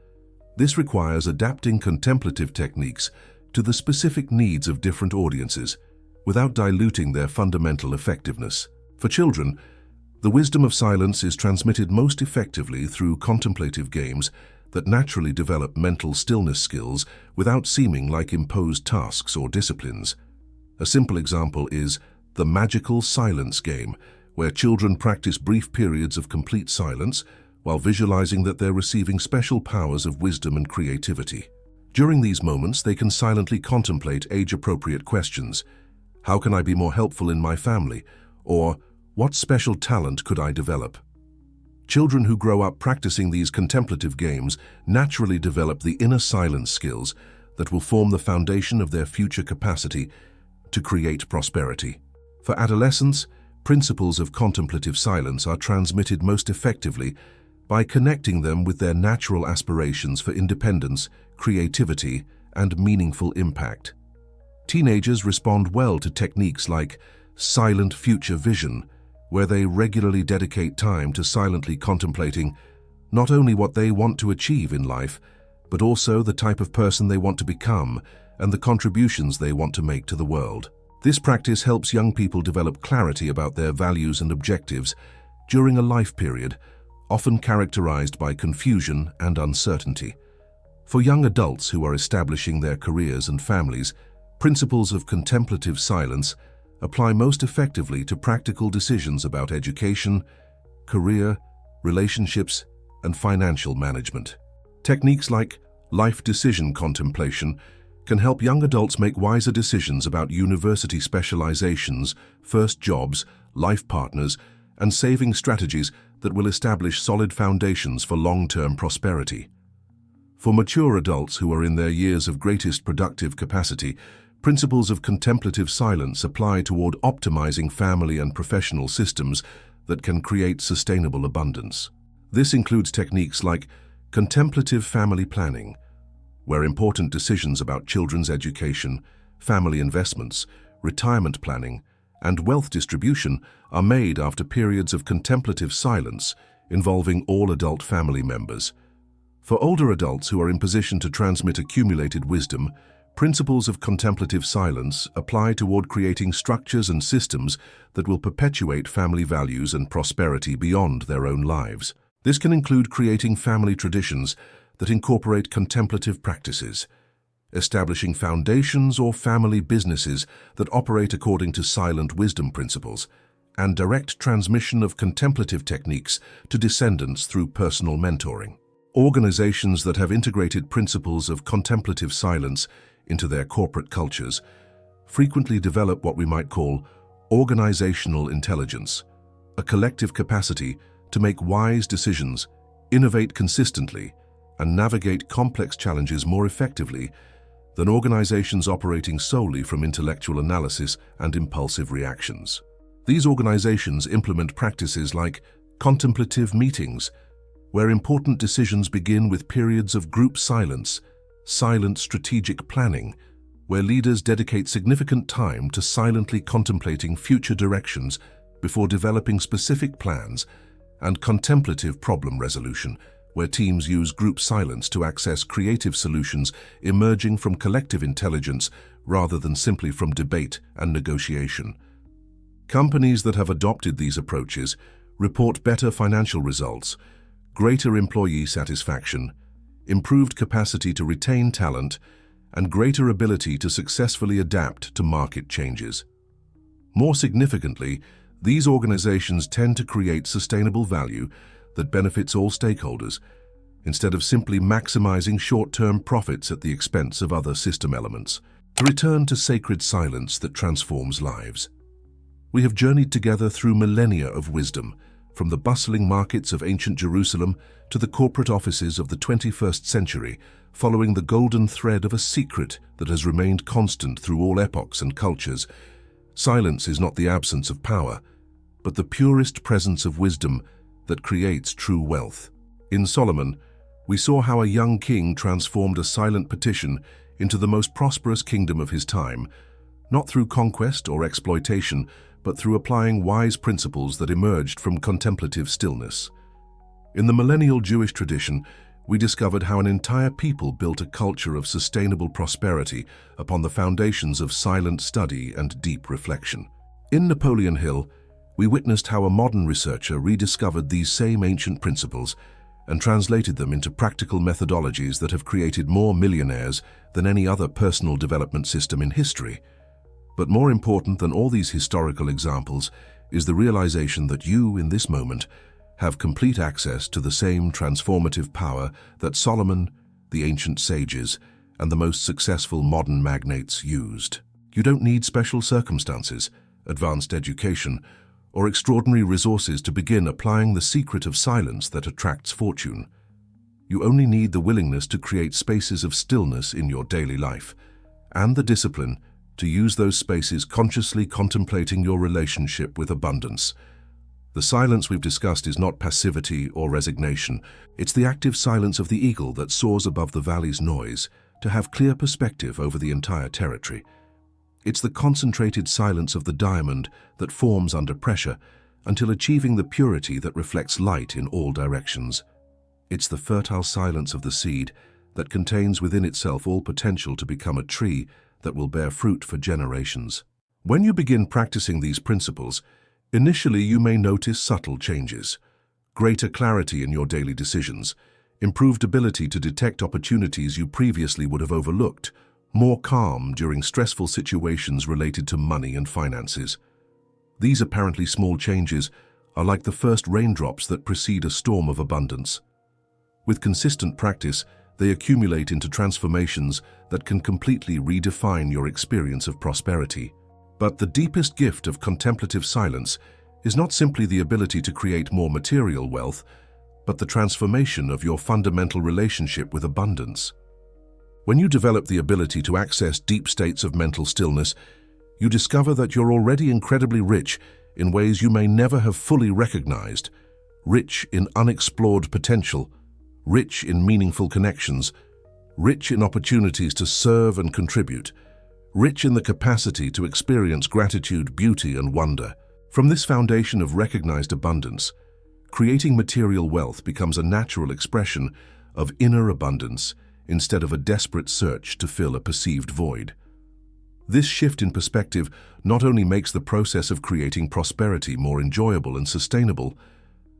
This requires adapting contemplative techniques to the specific needs of different audiences without diluting their fundamental effectiveness. For children, the wisdom of silence is transmitted most effectively through contemplative games that naturally develop mental stillness skills without seeming like imposed tasks or disciplines. A simple example is the magical silence game, where children practice brief periods of complete silence while visualizing that they're receiving special powers of wisdom and creativity. During these moments, they can silently contemplate age-appropriate questions. How can I be more helpful in my family? Or, what special talent could I develop? Children who grow up practicing these contemplative games naturally develop the inner silence skills that will form the foundation of their future capacity to create prosperity. For adolescents, principles of contemplative silence are transmitted most effectively by connecting them with their natural aspirations for independence, creativity, and meaningful impact. Teenagers respond well to techniques like silent future vision, where they regularly dedicate time to silently contemplating not only what they want to achieve in life, but also the type of person they want to become and the contributions they want to make to the world. This practice helps young people develop clarity about their values and objectives during a life period often characterized by confusion and uncertainty. For young adults who are establishing their careers and families, principles of contemplative silence apply most effectively to practical decisions about education, career, relationships, and financial management. Techniques like life decision contemplation can help young adults make wiser decisions about university specializations, first jobs, life partners, and saving strategies that will establish solid foundations for long-term prosperity. For mature adults who are in their years of greatest productive capacity, principles of contemplative silence apply toward optimizing family and professional systems that can create sustainable abundance. This includes techniques like contemplative family planning, where important decisions about children's education, family investments, retirement planning, and wealth distribution are made after periods of contemplative silence involving all adult family members. For older adults who are in position to transmit accumulated wisdom, principles of contemplative silence apply toward creating structures and systems that will perpetuate family values and prosperity beyond their own lives. This can include creating family traditions that incorporate contemplative practices, establishing foundations or family businesses that operate according to silent wisdom principles, and direct transmission of contemplative techniques to descendants through personal mentoring. Organizations that have integrated principles of contemplative silence into their corporate cultures frequently develop what we might call organizational intelligence, a collective capacity to make wise decisions, innovate consistently, and navigate complex challenges more effectively than organizations operating solely from intellectual analysis and impulsive reactions. These organizations implement practices like contemplative meetings, where important decisions begin with periods of group silence, silent strategic planning, where leaders dedicate significant time to silently contemplating future directions before developing specific plans, and contemplative problem resolution, where teams use group silence to access creative solutions emerging from collective intelligence rather than simply from debate and negotiation. Companies that have adopted these approaches report better financial results, greater employee satisfaction, improved capacity to retain talent, and greater ability to successfully adapt to market changes. More significantly, these organizations tend to create sustainable value that benefits all stakeholders, instead of simply maximizing short-term profits at the expense of other system elements. To return to sacred silence that transforms lives. We have journeyed together through millennia of wisdom, from the bustling markets of ancient Jerusalem to the corporate offices of the 21st century, following the golden thread of a secret that has remained constant through all epochs and cultures. Silence is not the absence of power, but the purest presence of wisdom that creates true wealth. In Solomon, we saw how a young king transformed a silent petition into the most prosperous kingdom of his time, not through conquest or exploitation, but through applying wise principles that emerged from contemplative stillness. In the millennial Jewish tradition, we discovered how an entire people built a culture of sustainable prosperity upon the foundations of silent study and deep reflection. In Napoleon Hill, we witnessed how a modern researcher rediscovered these same ancient principles and translated them into practical methodologies that have created more millionaires than any other personal development system in history. But more important than all these historical examples is the realization that you, in this moment, have complete access to the same transformative power that Solomon, the ancient sages, and the most successful modern magnates used. You don't need special circumstances, advanced education, or extraordinary resources to begin applying the secret of silence that attracts fortune. You only need the willingness to create spaces of stillness in your daily life, and the discipline to use those spaces consciously contemplating your relationship with abundance. The silence we've discussed is not passivity or resignation. It's the active silence of the eagle that soars above the valley's noise to have clear perspective over the entire territory. It's the concentrated silence of the diamond that forms under pressure until achieving the purity that reflects light in all directions. It's the fertile silence of the seed that contains within itself all potential to become a tree that will bear fruit for generations. When you begin practicing these principles, initially you may notice subtle changes, greater clarity in your daily decisions, improved ability to detect opportunities you previously would have overlooked, more calm during stressful situations related to money and finances. These apparently small changes are like the first raindrops that precede a storm of abundance. With consistent practice, they accumulate into transformations that can completely redefine your experience of prosperity. But the deepest gift of contemplative silence is not simply the ability to create more material wealth, but the transformation of your fundamental relationship with abundance. When you develop the ability to access deep states of mental stillness, you discover that you're already incredibly rich in ways you may never have fully recognized, rich in unexplored potential, rich in meaningful connections, rich in opportunities to serve and contribute, rich in the capacity to experience gratitude, beauty, and wonder. From this foundation of recognized abundance, creating material wealth becomes a natural expression of inner abundance instead of a desperate search to fill a perceived void. This shift in perspective not only makes the process of creating prosperity more enjoyable and sustainable,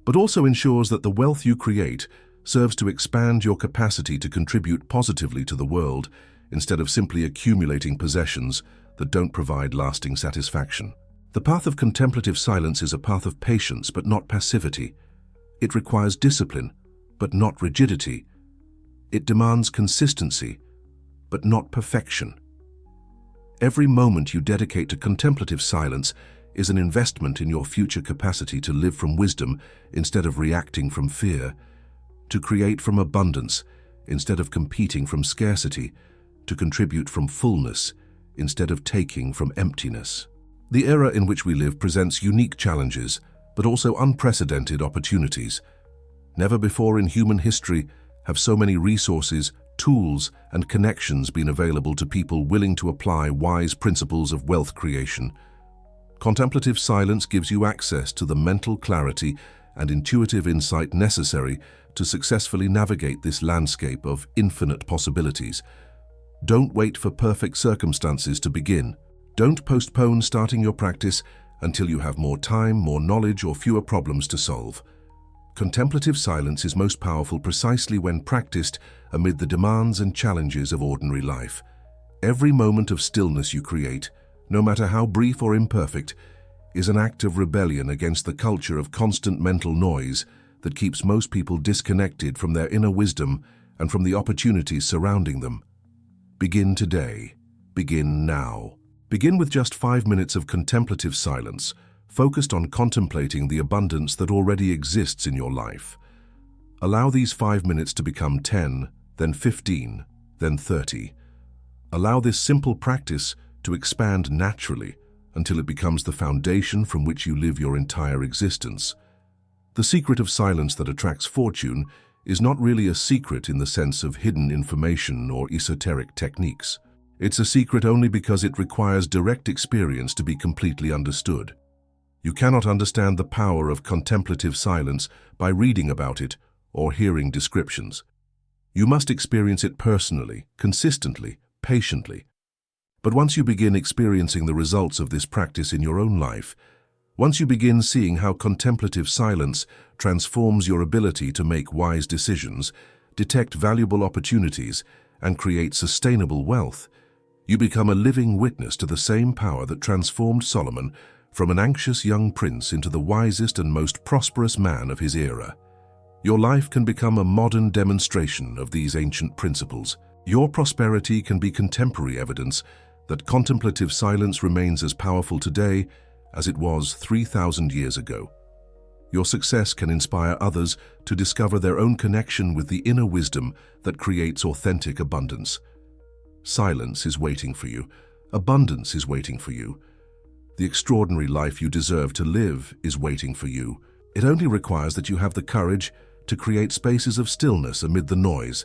but also ensures that the wealth you create serves to expand your capacity to contribute positively to the world instead of simply accumulating possessions that don't provide lasting satisfaction. The path of contemplative silence is a path of patience but not passivity. It requires discipline but not rigidity. It demands consistency but not perfection. Every moment you dedicate to contemplative silence is an investment in your future capacity to live from wisdom instead of reacting from fear, to create from abundance instead of competing from scarcity, to contribute from fullness instead of taking from emptiness. The era in which we live presents unique challenges, but also unprecedented opportunities. Never before in human history have so many resources, tools, and connections been available to people willing to apply wise principles of wealth creation. Contemplative silence gives you access to the mental clarity and intuitive insight necessary to successfully navigate this landscape of infinite possibilities. Don't wait for perfect circumstances to begin. Don't postpone starting your practice until you have more time, more knowledge, or fewer problems to solve. Contemplative silence is most powerful precisely when practiced amid the demands and challenges of ordinary life. Every moment of stillness you create, no matter how brief or imperfect, is an act of rebellion against the culture of constant mental noise that keeps most people disconnected from their inner wisdom and from the opportunities surrounding them. Begin today. Begin now. Begin with just 5 minutes of contemplative silence, focused on contemplating the abundance that already exists in your life. Allow these 5 minutes to become 10, then 15, then 30. Allow this simple practice to expand naturally until it becomes the foundation from which you live your entire existence. The secret of silence that attracts fortune is not really a secret in the sense of hidden information or esoteric techniques. It's a secret only because it requires direct experience to be completely understood. You cannot understand the power of contemplative silence by reading about it or hearing descriptions. You must experience it personally, consistently, patiently. But once you begin experiencing the results of this practice in your own life, once you begin seeing how contemplative silence transforms your ability to make wise decisions, detect valuable opportunities, and create sustainable wealth, you become a living witness to the same power that transformed Solomon from an anxious young prince into the wisest and most prosperous man of his era. Your life can become a modern demonstration of these ancient principles. Your prosperity can be contemporary evidence that contemplative silence remains as powerful today as it was 3,000 years ago. Your success can inspire others to discover their own connection with the inner wisdom that creates authentic abundance. Silence is waiting for you. Abundance is waiting for you. The extraordinary life you deserve to live is waiting for you. It only requires that you have the courage to create spaces of stillness amid the noise,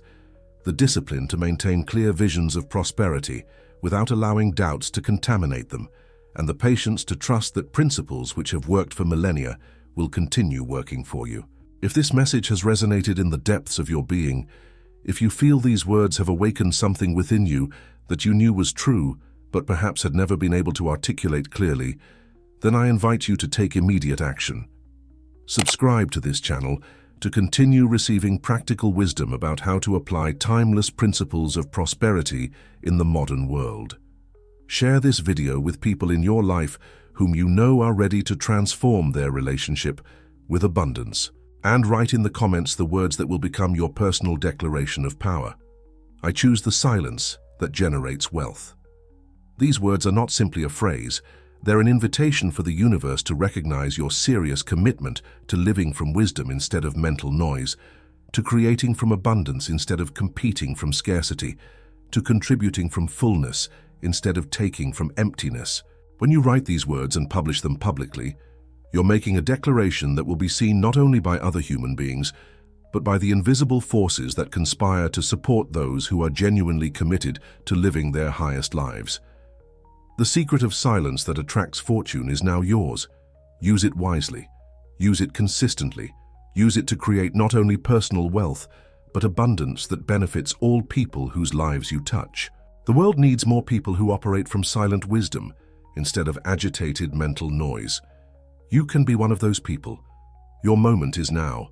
the discipline to maintain clear visions of prosperity without allowing doubts to contaminate them, and the patience to trust that principles which have worked for millennia will continue working for you. If this message has resonated in the depths of your being, if you feel these words have awakened something within you that you knew was true, but perhaps had never been able to articulate clearly, then I invite you to take immediate action. Subscribe to this channel to continue receiving practical wisdom about how to apply timeless principles of prosperity in the modern world. Share this video with people in your life whom you know are ready to transform their relationship with abundance. And write in the comments the words that will become your personal declaration of power. I choose the silence that generates wealth. These words are not simply a phrase, they're an invitation for the universe to recognize your serious commitment to living from wisdom instead of mental noise, to creating from abundance instead of competing from scarcity, to contributing from fullness instead of taking from emptiness. When you write these words and publish them publicly, you're making a declaration that will be seen not only by other human beings, but by the invisible forces that conspire to support those who are genuinely committed to living their highest lives. The secret of silence that attracts fortune is now yours. Use it wisely. Use it consistently. Use it to create not only personal wealth, but abundance that benefits all people whose lives you touch. The world needs more people who operate from silent wisdom instead of agitated mental noise. You can be one of those people. Your moment is now.